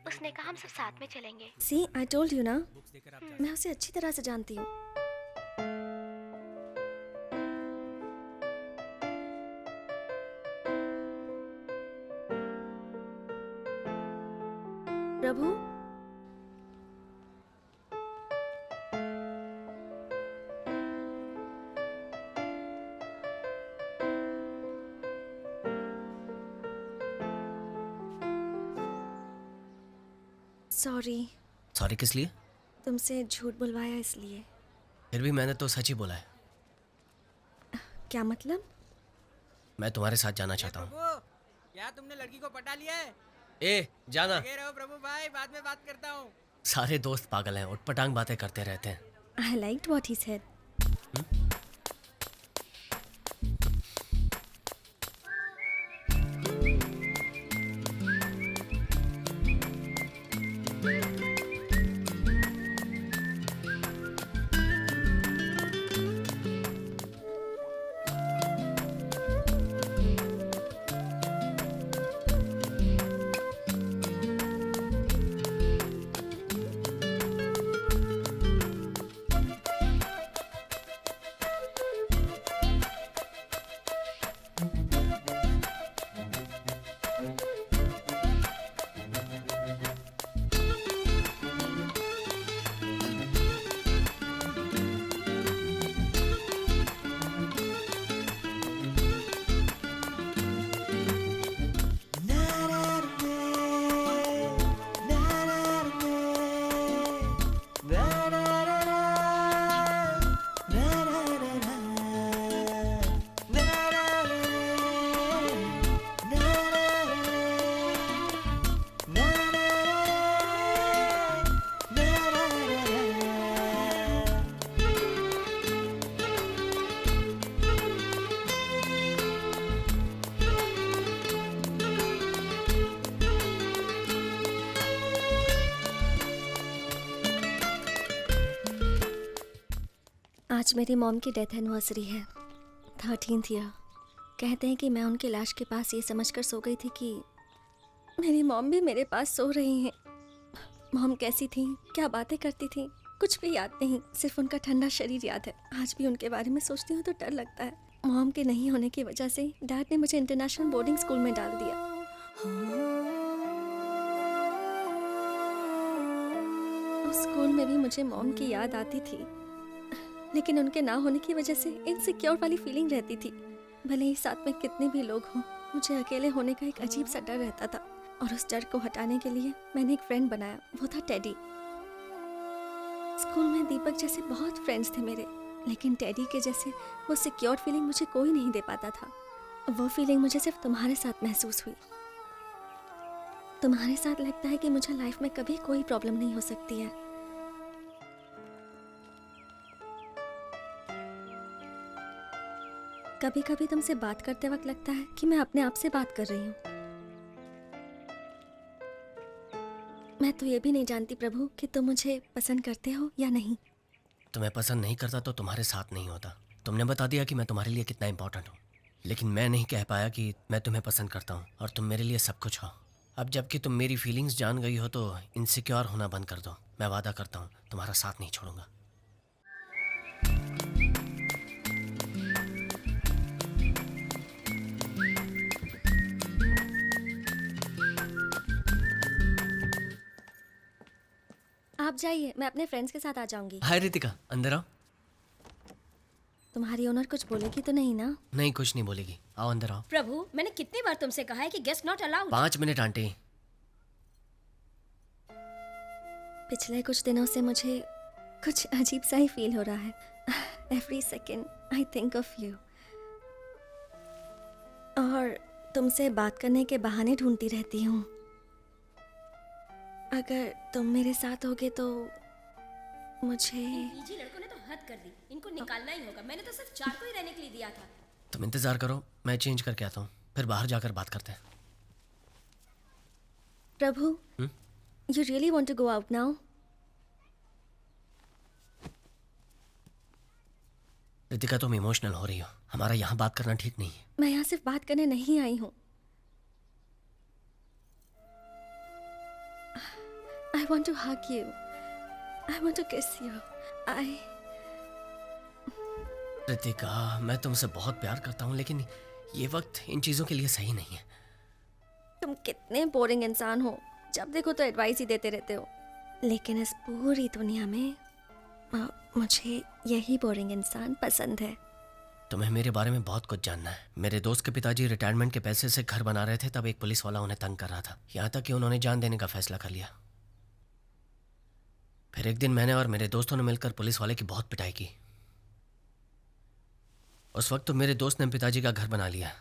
उसने कहा हम सब साथ में चलेंगे। सी आई टोल्ड यू ना, मैं उसे अच्छी तरह से जानती हूँ। प्रभु, सॉरी किस लिए? तुमसे झूठ बुलवाया इसलिए। फिर भी मैंने तो सच ही बोला है। क्या मतलब? मैं तुम्हारे साथ जाना चाहता हूँ। क्या तुमने लड़की को पटा लिया है? ए जाना। लगे रहो प्रभु भाई, बाद में बात करता हूँ। सारे दोस्त पागल हैं, उटपटांग बातें करते रहते हैं। I liked what he said. आज मेरी मॉम की डेथ एनिवर्सरी है, 13th ईयर। कहते हैं कि मैं उनकी लाश के पास ये समझकर सो गई थी कि मेरी मॉम भी मेरे पास सो रही हैं। मॉम कैसी थी, क्या बातें करती थी, कुछ भी याद नहीं, सिर्फ उनका ठंडा शरीर याद है। आज भी उनके बारे में सोचती हूँ तो डर लगता है। मॉम के नहीं होने की वजह से डैड ने मुझे इंटरनेशनल बोर्डिंग स्कूल में डाल दिया। उस स्कूल में भी मुझे मॉम की याद आती थी, लेकिन उनके ना होने की वजह से इनसिक्योर वाली फीलिंग रहती थी। भले ही साथ में कितने भी लोग हों, मुझे अकेले होने का एक अजीब सा डर रहता था। और उस डर को हटाने के लिए मैंने एक फ्रेंड बनाया, वो था टेडी। स्कूल में दीपक जैसे बहुत फ्रेंड्स थे मेरे, लेकिन टेडी के जैसे वो सिक्योर फीलिंग मुझे कोई नहीं दे पाता था। वो फीलिंग मुझे सिर्फ तुम्हारे साथ महसूस हुई। तुम्हारे साथ लगता है कि मुझे लाइफ में कभी कोई प्रॉब्लम नहीं हो सकती है। कभी कभी तुमसे बात करते वक्त लगता है कि मैं अपने आप से बात कर रही हूँ। मैं तो ये भी नहीं जानती प्रभु कि तुम मुझे पसंद करते हो या नहीं। तुम्हें पसंद नहीं करता तो तुम्हारे साथ नहीं होता। तुमने बता दिया कि मैं तुम्हारे लिए कितना इंपॉर्टेंट हूँ, लेकिन मैं नहीं कह पाया कि मैं तुम्हें पसंद करता हूँ और तुम मेरे लिए सब कुछ हो। अब जबकि तुम मेरी फीलिंग्स जान गई हो तो इनसिक्योर होना बंद कर दो। मैं वादा करता हूँ तुम्हारा साथ नहीं छोड़ूंगा। आप जाइए, मैं अपने फ्रेंड्स के साथ आ जाऊंगी। हाय रितिका, अंदर आओ। तुम्हारी ओनर कुछ बोलेगी तो नहीं ना? नहीं, कुछ नहीं बोलेगी। आओ अंदर आओ। प्रभु, मैंने कितनी बार तुमसे कहा है कि guest not allowed. 5 minute aunty. पिछले कुछ दिनों से मुझे कुछ अजीब सा ही फील हो रहा है। Every second I think of you. और तुमसे बात करने के बहाने ढूंढती रहती हूँ। अगर तुम मेरे साथ होगे तो मुझे। पीजी लड़कों ने तो हद कर दी, इनको निकालना ही होगा। मैंने तो सिर्फ 4 को ही रहने के लिए दिया था। तुम इंतजार करो, मैं चेंज करके आता हूँ, फिर बाहर जाकर बात करते हैं। Prabhu, you really want to go out now? Ritika, तुम इमोशनल हो रही हो। हमारा यहाँ बात करना ठीक नहीं है। मैं यहाँ सिर्फ बात करने नहीं आई हूँ। I want to hug you. I want to kiss you. Ritika, मैं तुमसे बहुत प्यार करता हूँ, लेकिन ये वक्त इन चीज़ों के लिए सही नहीं है। तुम कितने बोरिंग इंसान हो, जब देखो तो एडवाइस ही देते रहते हो। लेकिन इस पूरी दुनिया में मुझे यही बोरिंग इंसान पसंद है। तुम्हें मेरे बारे में बहुत कुछ जानना है। मेरे दोस्त के पिताजी रिटायरमेंट के पैसे से घर बना रहे थे, तब एक पुलिस वाला उन्हें तंग कर रहा था, यहाँ तक कि उन्होंने जान देने का फैसला कर लिया। फिर एक दिन मैंने और मेरे दोस्तों ने मिलकर पुलिस वाले की बहुत पिटाई की। उस वक्त तो मेरे दोस्त ने पिताजी का घर बना लिया,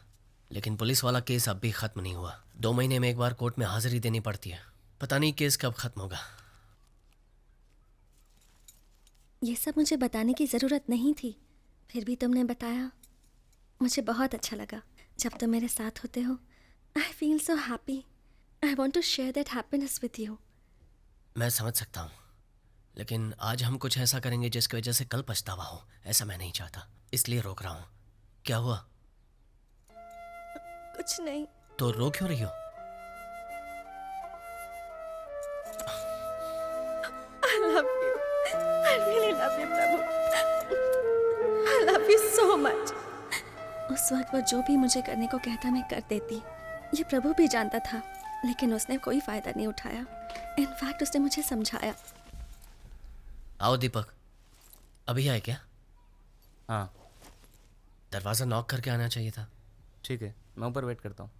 लेकिन पुलिस वाला केस अब भी खत्म नहीं हुआ। 2 महीने में एक बार कोर्ट में हाजिरी देनी पड़ती है। पता नहीं केस कब खत्म होगा। ये सब मुझे बताने की ज़रूरत नहीं थी, फिर भी तुमने बताया। मुझे बहुत अच्छा लगा। जब तुम मेरे साथ होते हो, I feel so happy. I want to share that happiness with you. मैं समझ सकता हूँ, लेकिन आज हम कुछ ऐसा करेंगे जिसकी वजह से कल पछतावा हो। ऐसा मैं नहीं चाहता, इसलिए रोक रहा हूँ। क्या हुआ? कुछ नहीं। तो रो क्यों रही हो? I love you. I really love you, Prabhu. I love you so much. उस वक्त वो जो भी मुझे करने को कहता मैं कर देती। ये प्रभु भी जानता था, लेकिन उसने कोई फायदा नहीं उठाया। इनफैक्ट उसने मुझे समझाया। आओ दीपक, अभी आए क्या? हाँ। दरवाज़ा नॉक करके आना चाहिए था। ठीक है, मैं ऊपर वेट करता हूँ।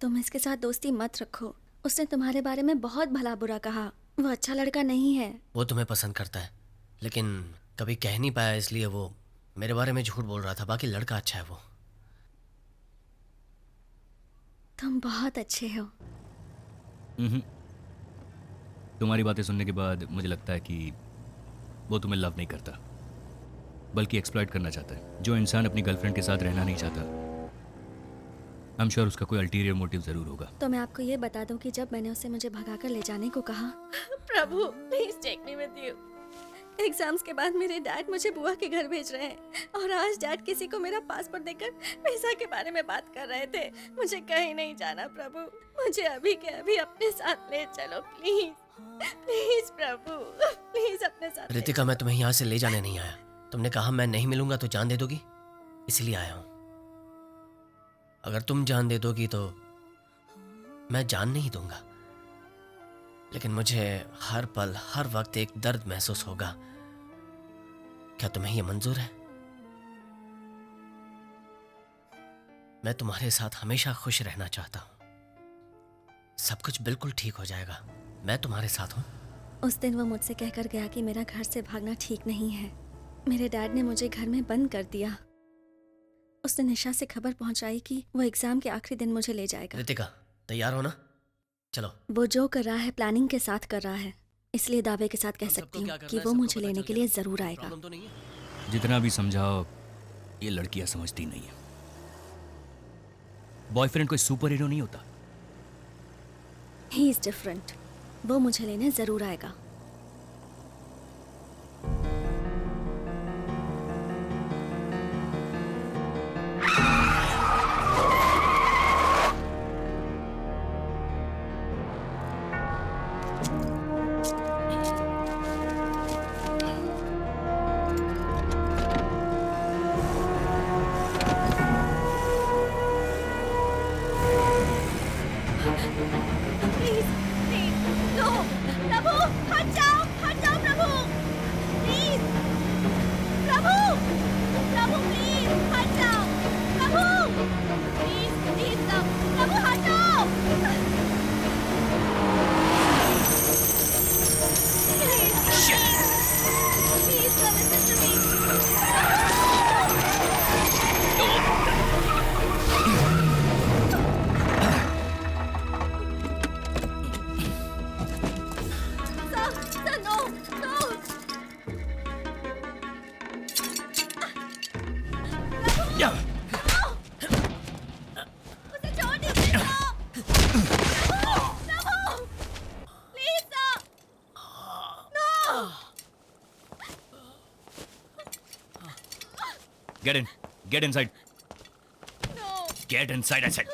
तुम इसके साथ दोस्ती मत रखो। उसने तुम्हारे बारे में बहुत भला बुरा कहा। वो अच्छा लड़का नहीं है। वो तुम्हें पसंद करता है, लेकिन कभी कह नहीं पाया, इसलिए वो मेरे बारे में झूठ बोल रहा था। बाकी लड़का अच्छा है वो। तुम बहुत अच्छे हो। तुम्हारी बातें सुनने के बाद मुझे लगता है कि वो तुम्हें लव नहीं करता, बल्कि एक्सप्लॉइट करना चाहता है। जो इंसान अपनी गर्लफ्रेंड के साथ रहना नहीं चाहता, आई एम श्योर उसका कोई अल्टीरियर मोटिव जरूर होगा। तो मैं आपको ये बता दूं कि जब मैंने उसे मुझे भगाकर ले जाने को कहा, Prabhu please take me with you. Exams के बाद मेरे डैड मुझे बुआ के घर भेज रहे हैं, और आज डैड किसी को मेरा पासपोर्ट देकर वीजा के बारे में बात कर रहे थे। मुझे कहीं नहीं जाना प्रभु, मुझे अभी के अभी अपने साथ ले चलो प्लीज। प्लीज प्रभु, प्लीज अपने साथ। रितिका, मैं तुम्हें यहाँ से ले जाने नहीं आया। तुमने कहा मैं नहीं मिलूंगा तो जान दे दोगी, इसलिए आया हूँ। अगर तुम जान दे दोगी तो मैं जान नहीं दूंगा, लेकिन मुझे हर पल हर वक्त एक दर्द महसूस होगा। क्या तुम्हें यह मंजूर है? मैं तुम्हारे साथ हमेशा खुश रहना चाहता हूं। सब कुछ बिल्कुल ठीक हो जाएगा। मैं तुम्हारे साथ हूं। उस दिन वो मुझसे कहकर गया कि मेरा घर से भागना ठीक नहीं है। मेरे डैड ने मुझे घर में बंद कर दिया। उसने निशा से खबर पहुंचाई कि वो एग्जाम के आखिरी दिन मुझे ले जाएगा। रितिका, तैयार हो ना? चलो। वो जो कर रहा है प्लानिंग के साथ कर रहा है, इसलिए दावे के साथ कह सकती हूँ कि वो मुझे लेने के लिए जरूर आएगा। जितना भी समझाओ, ये लड़कियां समझती नहीं है। बॉयफ्रेंड कोई सुपर हीरो नहीं होता। He is different. वो मुझे लेने जरूर आएगा। Get in. Get inside. No. Get inside, I said.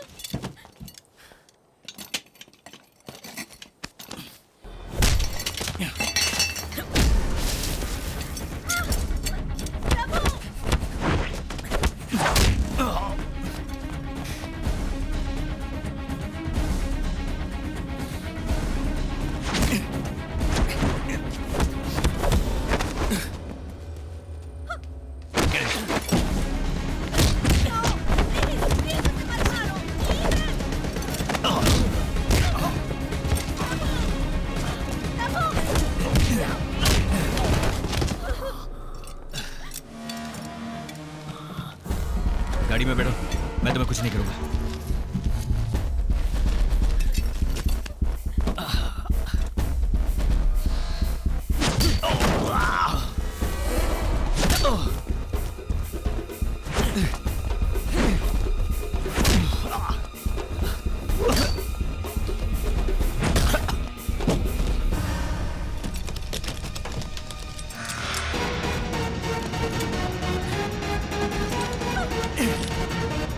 कुछ नहीं करूंगा।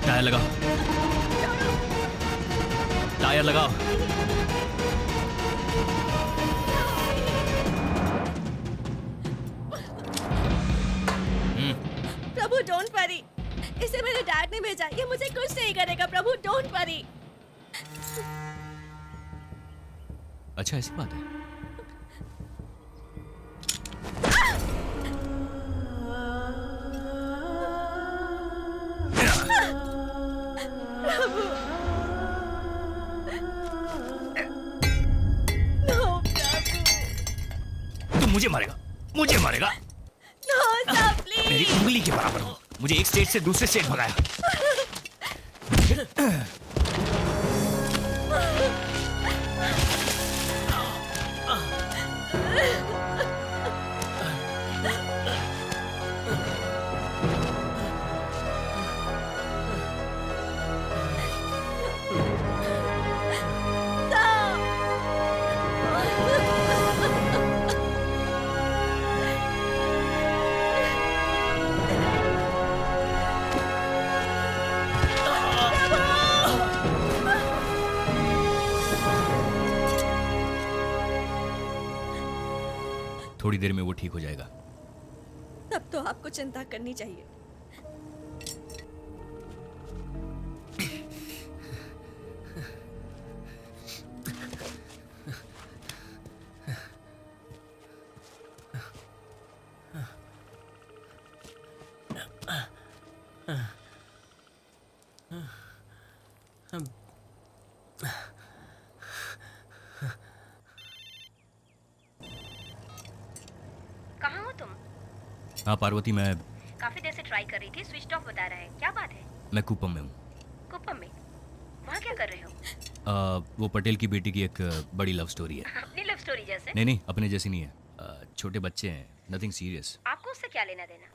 टायर लगाओ, टायर लगाओ। प्रभु डोंट वरी, इसे मेरे डैड ने भेजा, ये मुझे कुछ नहीं करेगा। प्रभु डोंट वरी। अच्छा ऐसी बात है। प्रभु नो, प्रभु तू मुझे मारेगा, मुझे मारेगा। No sir please. मेरी उंगली के बराबर हो। मुझे एक स्टेट से दूसरे स्टेट भगाया। थोड़ी देर में वो ठीक हो जाएगा। तब तो आपको चिंता करनी चाहिए। कहाँ हो तुम? हाँ पार्वती, मैं काफी देर से ट्राई कर रही थी, स्विच ऑफ बता रहा है। क्या बात है? मैं कुपम में हूँ। कुप्पम में? वहाँ क्या कर रहे हो? वो पटेल की बेटी की एक बड़ी लव स्टोरी है। अपनी लव स्टोरी जैसे? नहीं नहीं, अपने जैसी नहीं है। छोटे बच्चे हैं, नथिंग सीरियस। आपको उससे क्या लेना देना?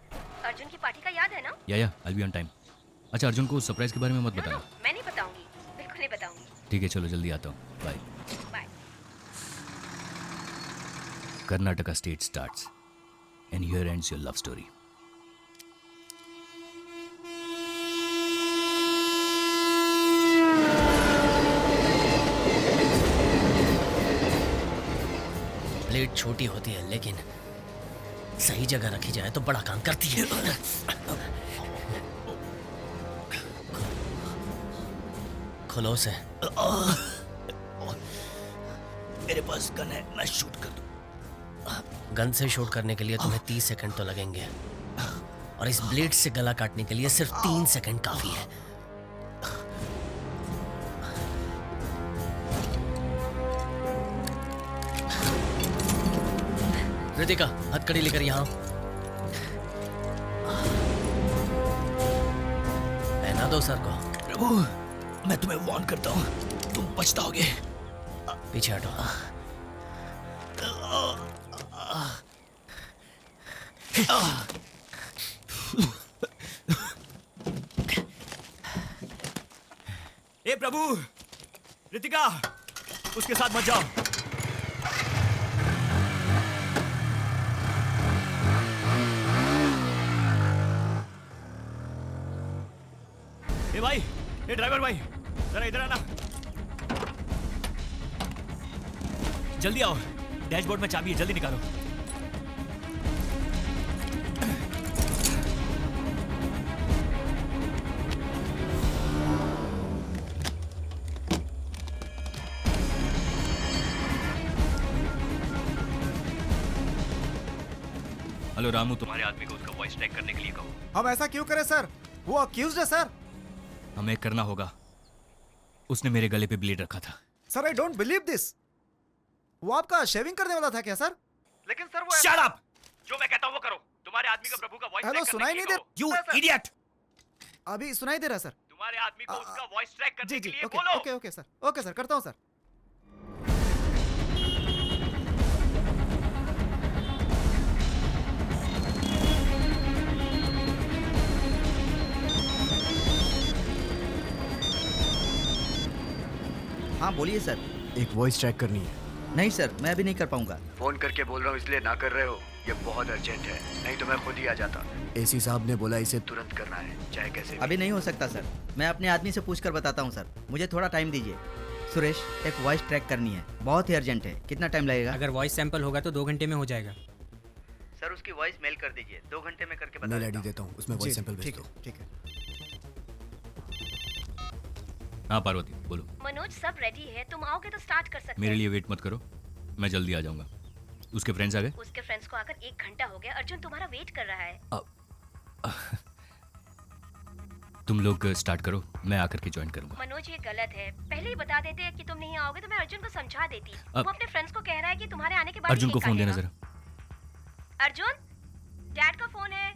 अर्जुन की पार्टी का याद है ना? या I will be on time. अच्छा अर्जुन को सरप्राइज के बारे में मत बताना। मैं नहीं बताऊंगी, बिल्कुल नहीं बताऊंगी। ठीक है चलो जल्दी आता हूँ। Bye. Bye. Karnataka state starts and here ends your love story. Blade छोटी होती है लेकिन सही जगह रखी जाए तो बड़ा काम करती है। खुलो से। मेरे पास गन है, मैं शूट कर दूं। गन से शूट करने के लिए तुम्हें 30 सेकंड तो लगेंगे और इस ब्लेड से गला काटने के लिए सिर्फ 3 सेकंड काफी है। रितिका हथकड़ी लेकर यहाँ पहना दो सर को। प्रभु मैं तुम्हें वार्न करता हूँ, तुम पछताओगे। पीछे हटो। ए प्रभु, रितिका उसके साथ मत जाओ। ए भाई, ए ड्राइवर भाई, जरा इधर आना। जल्दी आओ, डैशबोर्ड में चाबी है, जल्दी निकालो। हेलो रामू, तुम्हारे आदमी को उसका वॉइस ट्रैक करने के लिए कहो। हम ऐसा क्यों करें सर? वो अक्यूज्ड है सर। हमें करना होगा। उसने मेरे गले पे ब्लेड रखा था। Sir I don't believe this. वो आपका शेविंग करने वाला था क्या सर? लेकिन सर वो शट अप! जो मैं कहता हूं वो करो। तुम्हारे आदमी का प्रभु का वॉइस हेलो, सुनाई नहीं दे। You idiot! अभी सुनाई दे रहा सर। तुम्हारे आदमी को उसका वॉइस ट्रैक करने जी के जी लिए ओके बोलो। Okay okay sir, okay sir, करता हूँ सर। हाँ बोलिए सर। एक वॉइस ट्रैक करनी है। नहीं सर, मैं अभी नहीं कर पाऊंगा। फोन करके बोल रहा हूँ इसलिए ना कर रहे हो? ये बहुत अर्जेंट है, नहीं तो मैं खुद ही आ जाता। एसी साहब ने बोला इसे तुरंत करना है, चाहे कैसे भी। अभी नहीं हो सकता सर, मैं अपने आदमी से पूछ कर बताता हूँ सर, मुझे थोड़ा टाइम दीजिए। सुरेश, एक वॉइस ट्रैक करनी है, बहुत ही अर्जेंट है। कितना टाइम लगेगा? अगर वॉइस सैंपल होगा तो 2 घंटे में हो जाएगा। सर उसकी वॉइस मेल कर दीजिए, 2 घंटे में करके बता मैं देता रेडी देता हूँ, उसमें वॉइस सैंपल भेज दो। ठीक है। हाँ पार्वती बोलो। मनोज सब रेडी है, तुम आओगे तो स्टार्ट कर सकते मेरे लिए वेट मत करो, मैं जल्दी आ जाऊंगा। उसके फ्रेंड्स आ गए? उसके फ्रेंड्स को आकर 1 घंटा हो गया। अर्जुन तुम्हारा वेट कर रहा है। तुम लोग स्टार्ट करो, मैं आकर के ज्वाइन करूंगा। मनोज ये गलत है, पहले ही बता देते कि तुम नहीं आओगे तो मैं अर्जुन को समझा देती। वो अपने फ्रेंड्स को कह रहा है कि तुम्हारे आने के बाद अर्जुन को फोन देना जरा। अर्जुन, डैड का फोन है।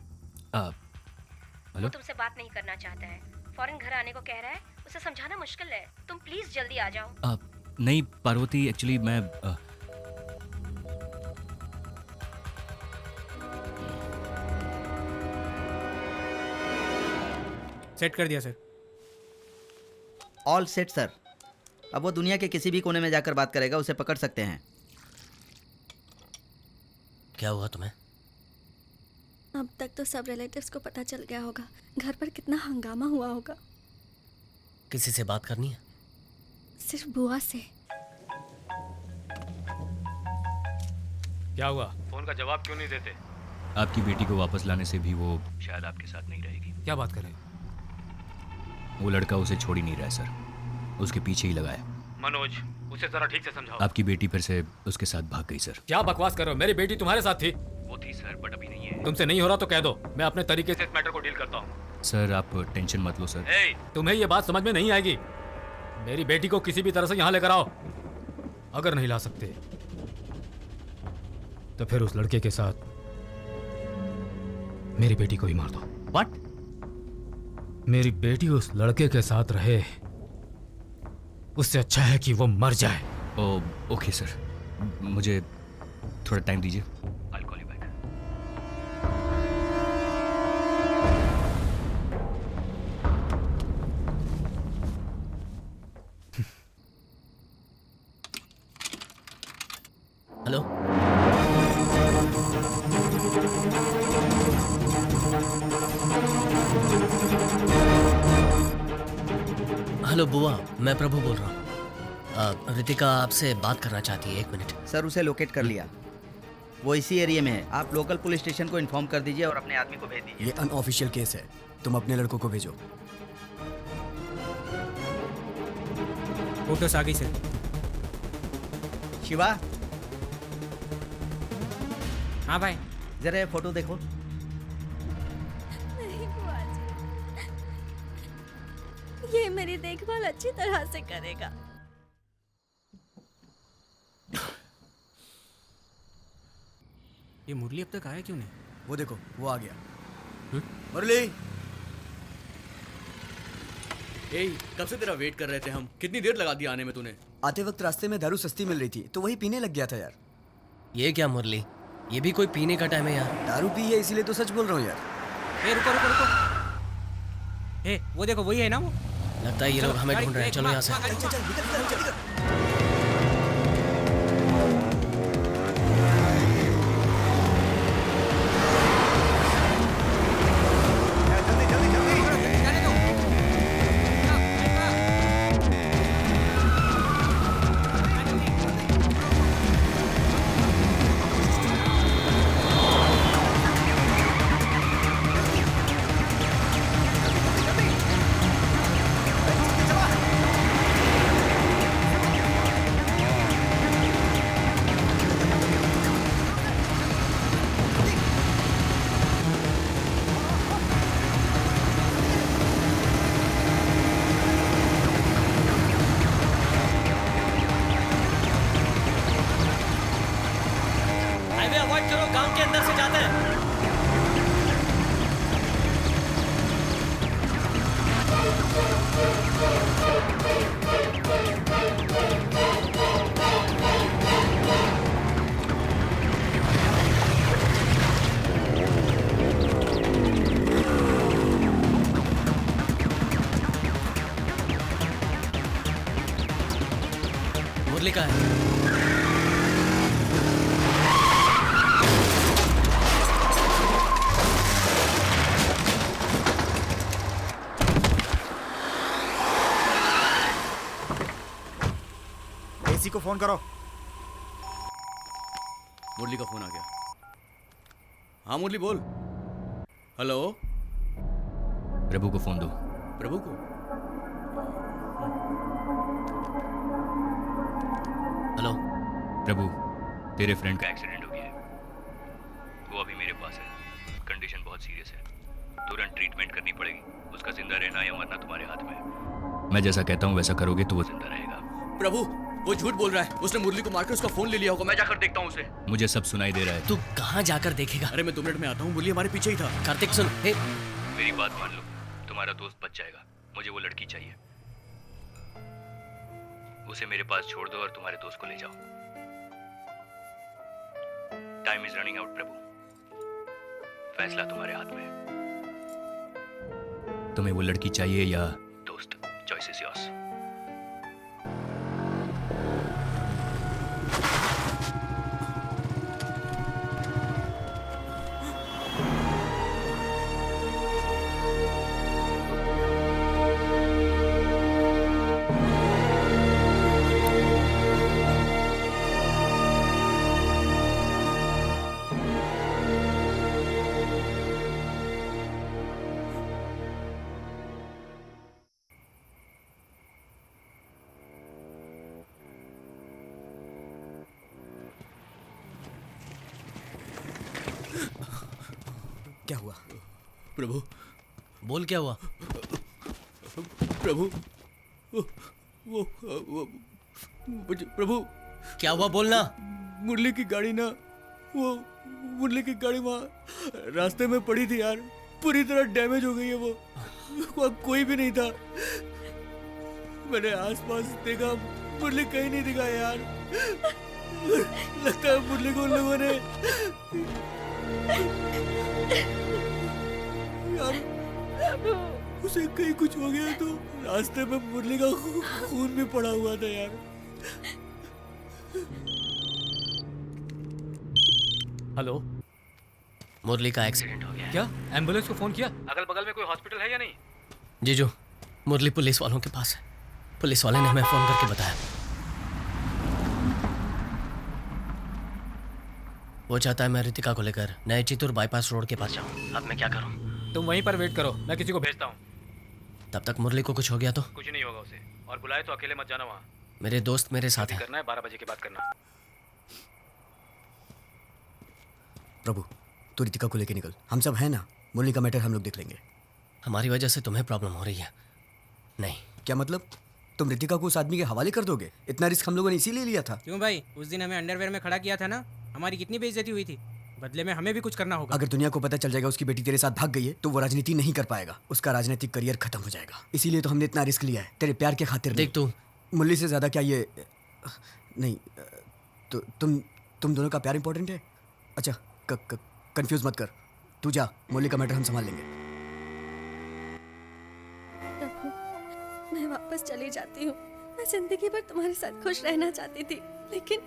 हेलो? वो तुमसे बात नहीं करना चाहता है, फौरन घर आने को कह रहा है। उसे समझाना मुश्किल है, तुम प्लीज जल्दी आ जाओ। नहीं पार्वती, एक्चुअली मैं सेट कर दिया सर। All set sir. अब वो दुनिया के किसी भी कोने में जाकर बात करेगा, उसे पकड़ सकते हैं। क्या हुआ तुम्हें? अब तक तो सब रिलेटिव्स को पता चल गया होगा। घर पर कितना हंगामा हुआ होगा। किसी से बात करनी है? सिर्फ बुआ से। क्या हुआ? फोन का जवाब क्यों नहीं देते? आपकी बेटी को वापस लाने से भी वो शायद आपके साथ नहीं रहेगी। क्या बात कर रहे हैं? वो लड़का उसे छोड़ ही नहीं रहा है सर, उसके पीछे ही लगा है। मनोज, उसे जरा ठीक से समझाओ। आपकी बेटी फिर से उसके साथ भाग गई सर। क्या बकवास कर रहे हो? मेरी बेटी तुम्हारे साथ थी। वो थी सर, बट अभी नहीं है। तुमसे नहीं हो रहा तो कह दो, मैं अपने तरीके से इस मैटर को डील करता हूँ। सर आप टेंशन मत लो सर। तुम्हें ये बात समझ में नहीं आएगी। मेरी बेटी को किसी भी तरह से यहाँ लेकर आओ। अगर नहीं ला सकते तो फिर उस लड़के के साथ मेरी बेटी को ही मार दो। व्हाट? मेरी बेटी उस लड़के के साथ रहे, उससे अच्छा है कि वो मर जाए। ओके सर, मुझे थोड़ा टाइम दीजिए। I'll call you back. Hello? Hello बुआ, मैं प्रभु बोल रहा हूँ। रितिका आपसे बात करना चाहती है, 1 मिनट। सर उसे लोकेट कर लिया, वो इसी एरिया में है। आप लोकल पुलिस स्टेशन को इन्फॉर्म कर दीजिए और अपने आदमी को भेज दीजिए। ये अनऑफिशियल केस है, तुम अपने लड़कों को भेजो। फोटोस आ गई सर। शिवा। हाँ भाई, जरा ये फोटो देखो। नहीं बुआ जी, ये मेरी देखभाल अच्छी तरह से करेगा। ये मुरली अब तक आया क्यों नहीं? वो देखो, वो आ गया। मुरली, कब से तेरा वेट कर रहे थे हम। कितनी देर लगा दी आने में तूने? आते वक्त रास्ते में दारू सस्ती मिल रही थी तो वही पीने लग गया था यार। ये क्या मुरली, ये भी कोई पीने का टाइम है यार? दारू पी है इसीलिए तो सच बोल रहा हूँ यार। ए रुको रुको रुको। ए वो देखो, वही है ना वो। लगता है ये लोग हमें ढूंढ रहे हैं। चलो यहाँ से। हाईवे अवॉइड करो, गांव के अंदर से जाते हैं। मुरली का है। एसी को फोन करो। मुरली का फोन आ गया। हाँ मुरली बोल। हेलो। प्रभु को फोन दो। प्रभु को? हेलो। प्रभु, तेरे फ्रेंड का एक्सीडेंट हो गया है। वो अभी मेरे पास है। कंडीशन बहुत सीरियस है। तुरंत ट्रीटमेंट करनी पड़ेगी। उसका जिंदा रहना या मरना तुम्हारे हाथ में है। मैं जैसा कहता हूँ वैसा करोगे तो वो जिंदा रहेगा। प्रभु, वो झूठ बोल रहा है। उसने मुरली को मारकर उसका फोन ले लिया होगा। मैं जाकर देखता हूँ उसे। मुझे सब सुनाई दे रहा है। तू कहाँ जाकर देखेगा? अरे मैं 2 मिनट में आता हूँ। मुरली हमारे पीछे ही था। कार्तिक सुन। हे। मेरी बात मान लो, तुम्हारा दोस्त बच जाएगा। मुझे वो लड़की चाहिए। उसे मेरे पास छोड़ दो और तुम्हारे दोस्त को ले जाओ। टाइम इज रनिंग आउट प्रभु। फैसला तुम्हारे हाथ में है। तुम्हें वो लड़की चाहिए या दोस्त? Choice is yours. क्या हुआ? प्रभु। बोल क्या हुआ? प्रभु, प्रभु। क्या हुआ बोलना। मुरली की गाड़ी ना, वो मुरली की गाड़ी वहाँ रास्ते में पड़ी थी यार। पूरी तरह डैमेज हो गई है वो। वहाँ कोई भी नहीं था। मैंने आसपास देखा, मुरली कहीं नहीं दिखा यार। लगता है मुरली को उन लोगों ने यार, उसे कहीं कुछ हो गया तो रास्ते में मुरली का खून भी पड़ा हुआ था यार। हेलो। मुरली का एक्सीडेंट हो गया। क्या एम्बुलेंस को फोन किया? अगल बगल में कोई हॉस्पिटल है या नहीं? जीजू, मुरली पुलिस वालों के पास है। पुलिस वाले ने हमें फोन करके बताया। वो चाहता है मैं रितिका को लेकर नए चित्तूर बाईपास रोड के पास जाऊं। अब मैं क्या करूं? तुम वहीं पर वेट करो, मैं किसी को भेजता हूँ। तब तक मुरली को कुछ हो गया तो? कुछ नहीं होगा उसे। और बुलाए तो अकेले मत जाना वहाँ। मेरे दोस्त मेरे साथ हैं। करना है 12 बजे के बाद करना। प्रभु, तू रितिका को लेके निकल। हम सब हैं ना। मुरली का मैटर हम लोग देख लेंगे। हमारी वजह से तुम्हें प्रॉब्लम हो रही है? नहीं। क्या मतलब? तुम रितिका को उस आदमी के हवाले कर दोगे? इतना रिस्क हम लोगों ने इसीलिए लिया था। क्यों भाई? उस दिन हमें अंडरवेयर में खड़ा किया था ना। हमारी कितनी बेइज्जती हुई थी। बदले में हमें भी कुछ करना होगा। अगर दुनिया को पता चल जाएगा उसकी बेटी तेरे साथ भाग गई है तो वो राजनीति नहीं कर पाएगा। उसका राजनीतिक करियर खत्म हो जाएगा। इसीलिए तो हमने इतना रिस्क लिया है, तेरे प्यार के खातिर। देख तू, मुरली से ज्यादा क्या ये नहीं तो तुम दोनों का प्यार इंपॉर्टेंट है? अच्छा, कंफ्यूज मत कर। तू जा, मुरली का मैटर हम संभाल लेंगे। प्रभु, मैं वापस चली जाती हूँ। मैं जिंदगी भर तुम्हारे साथ खुश रहना चाहती थी, लेकिन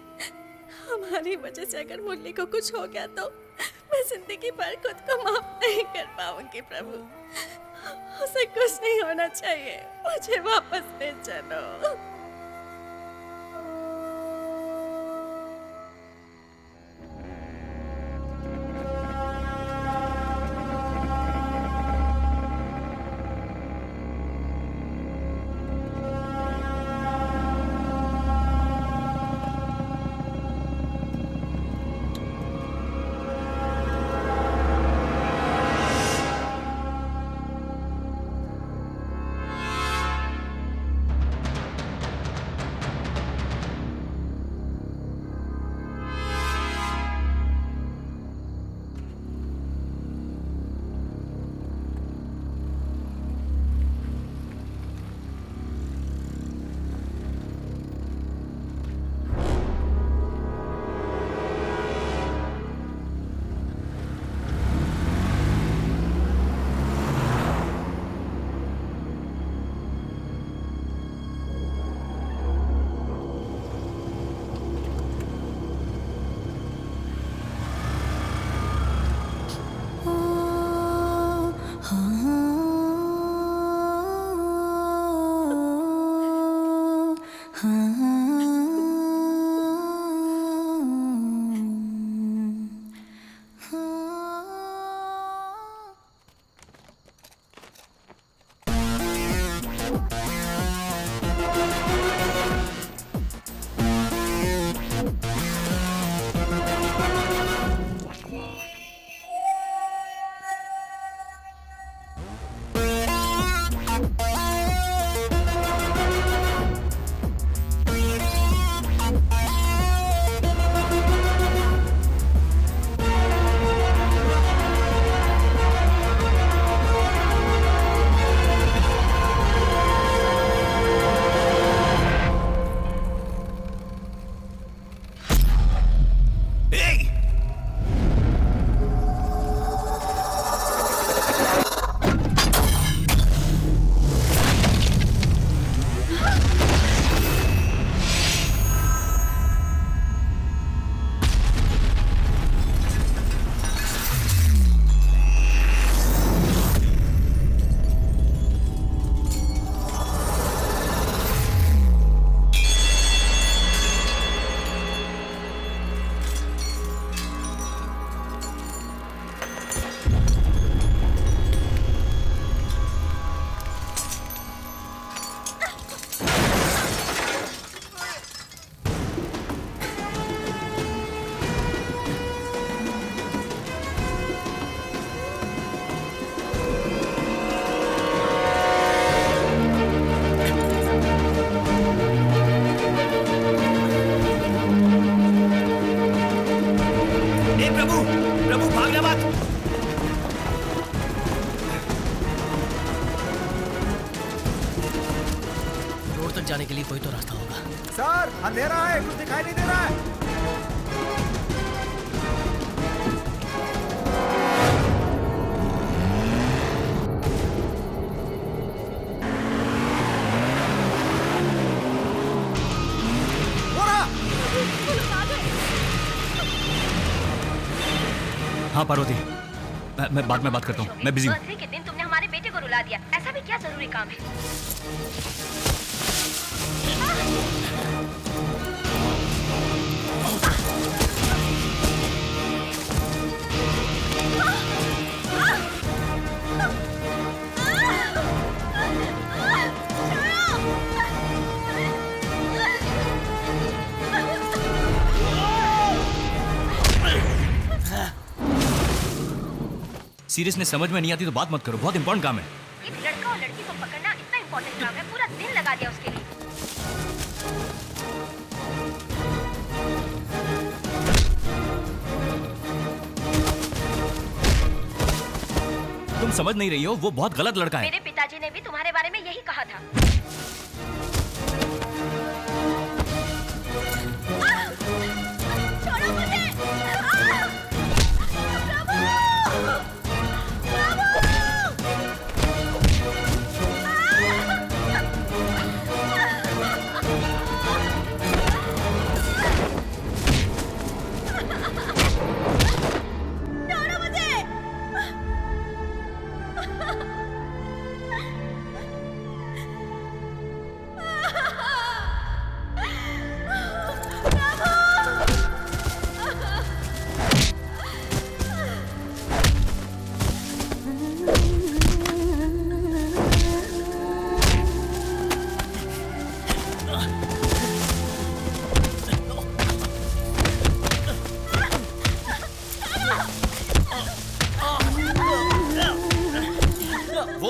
हमारी वजह से अगर मुरली को कुछ हो गया तो मैं जिंदगी भर खुद को माफ नहीं कर पाऊंगी। प्रभु, उसे कुछ नहीं होना चाहिए। मुझे वापस ले चलो। प्रभु प्रभु भागना मत। रोड तक जाने के लिए कोई तो रास्ता होगा। सर अंधेरा है, कुछ दिखाई नहीं दे रहा है। हाँ पार्वती, मैं बाद में बात करता हूँ, मैं बिजी हूँ। बर्थडे के दिन तुमने हमारे बेटे को रुला दिया, ऐसा भी क्या जरूरी काम है? सीरियसनेस समझ में नहीं आती तो बात मत करो, बहुत इंपॉर्टेंट काम है। एक लड़का और लड़की को पकड़ना इतना इम्पोर्टेंट काम है, पूरा दिन लगा दिया उसके लिए। तुम समझ नहीं रही हो, वो बहुत गलत लड़का है। मेरे पिताजी ने भी तुम्हारे बारे में यही कहा था। छोड़ो मुझे!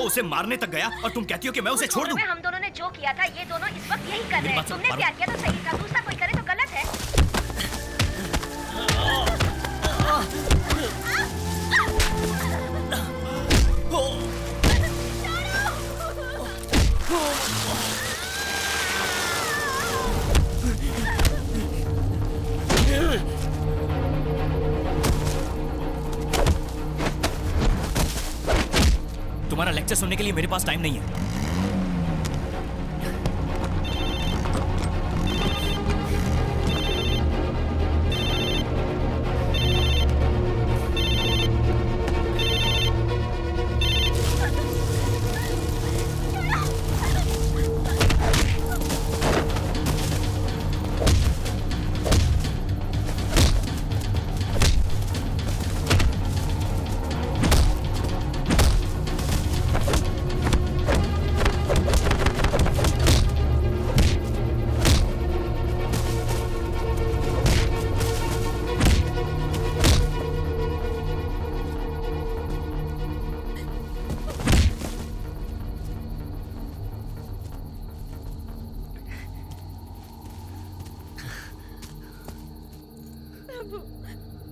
उसे मारने तक गया और तुम कहती हो कि मैं उसे छोड़ दूं? हम दोनों ने जो किया था ये दोनों इस वक्त यही कर रहे हैं। तुमने प्यार किया तो सही था, दूसरा कोई करे तो गलत है। तुम्हारा लेक्चर सुनने के लिए मेरे पास टाइम नहीं है।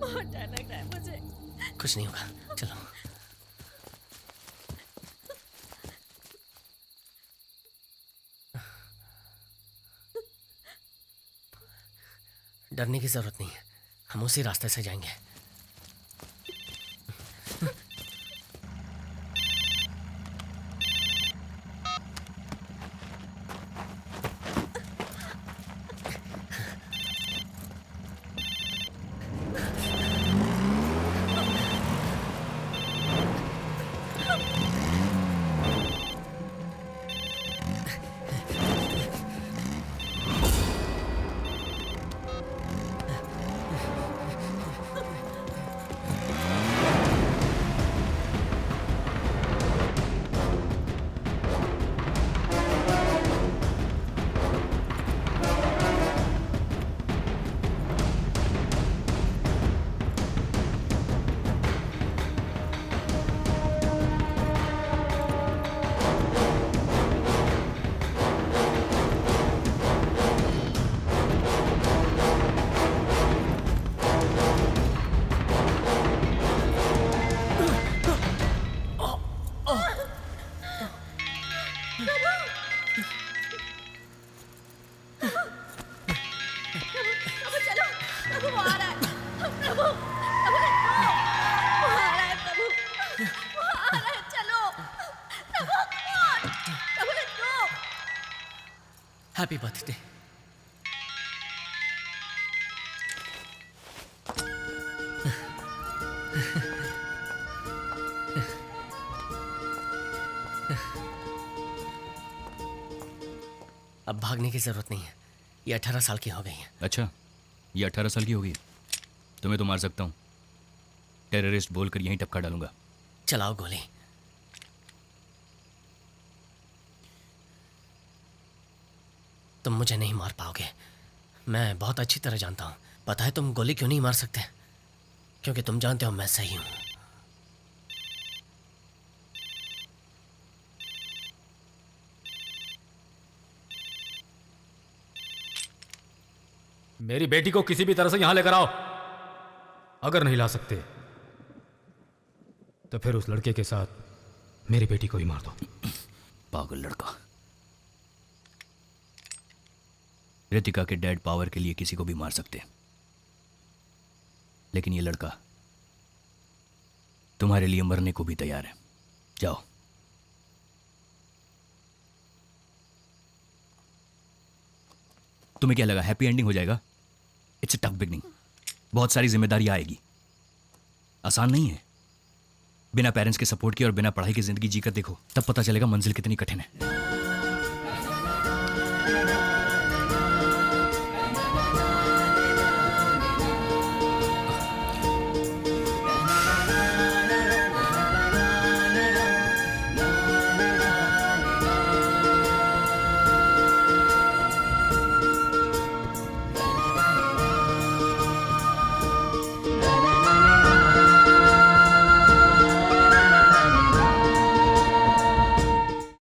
बहुत डर लग रहा है मुझे। कुछ नहीं होगा, चलो। डरने की जरूरत नहीं है, हम उसी रास्ते से जाएंगे। प्रभु वो आ रहा है। प्रभु प्रभु वो आ रहा है। प्रभु वो आ रहा है। चलो प्रभु, come on। Prabhu let's go. Happy birthday. अब भागने की जरूरत नहीं है, ये 18 साल की हो गई है। अच्छा, ये 18 साल की होगी। तुम्हें तो मार सकता हूँ, टेररिस्ट बोलकर यहीं टपका डालूंगा। चलाओ गोली। तुम मुझे नहीं मार पाओगे, मैं बहुत अच्छी तरह जानता हूँ। पता है तुम गोली क्यों नहीं मार सकते? क्योंकि तुम जानते हो मैं सही हूँ। मेरी बेटी को किसी भी तरह से यहां लेकर आओ। अगर नहीं ला सकते तो फिर उस लड़के के साथ मेरी बेटी को ही मार दो। पागल लड़का। रितिका के डैड पावर के लिए किसी को भी मार सकते, लेकिन ये लड़का तुम्हारे लिए मरने को भी तैयार है। जाओ। तुम्हें क्या लगा हैप्पी एंडिंग हो जाएगा? It's a tough beginning. बहुत सारी जिम्मेदारी आएगी, आसान नहीं है। बिना पेरेंट्स के सपोर्ट के और बिना पढ़ाई की जिंदगी जीकर देखो, तब पता चलेगा मंजिल कितनी कठिन है।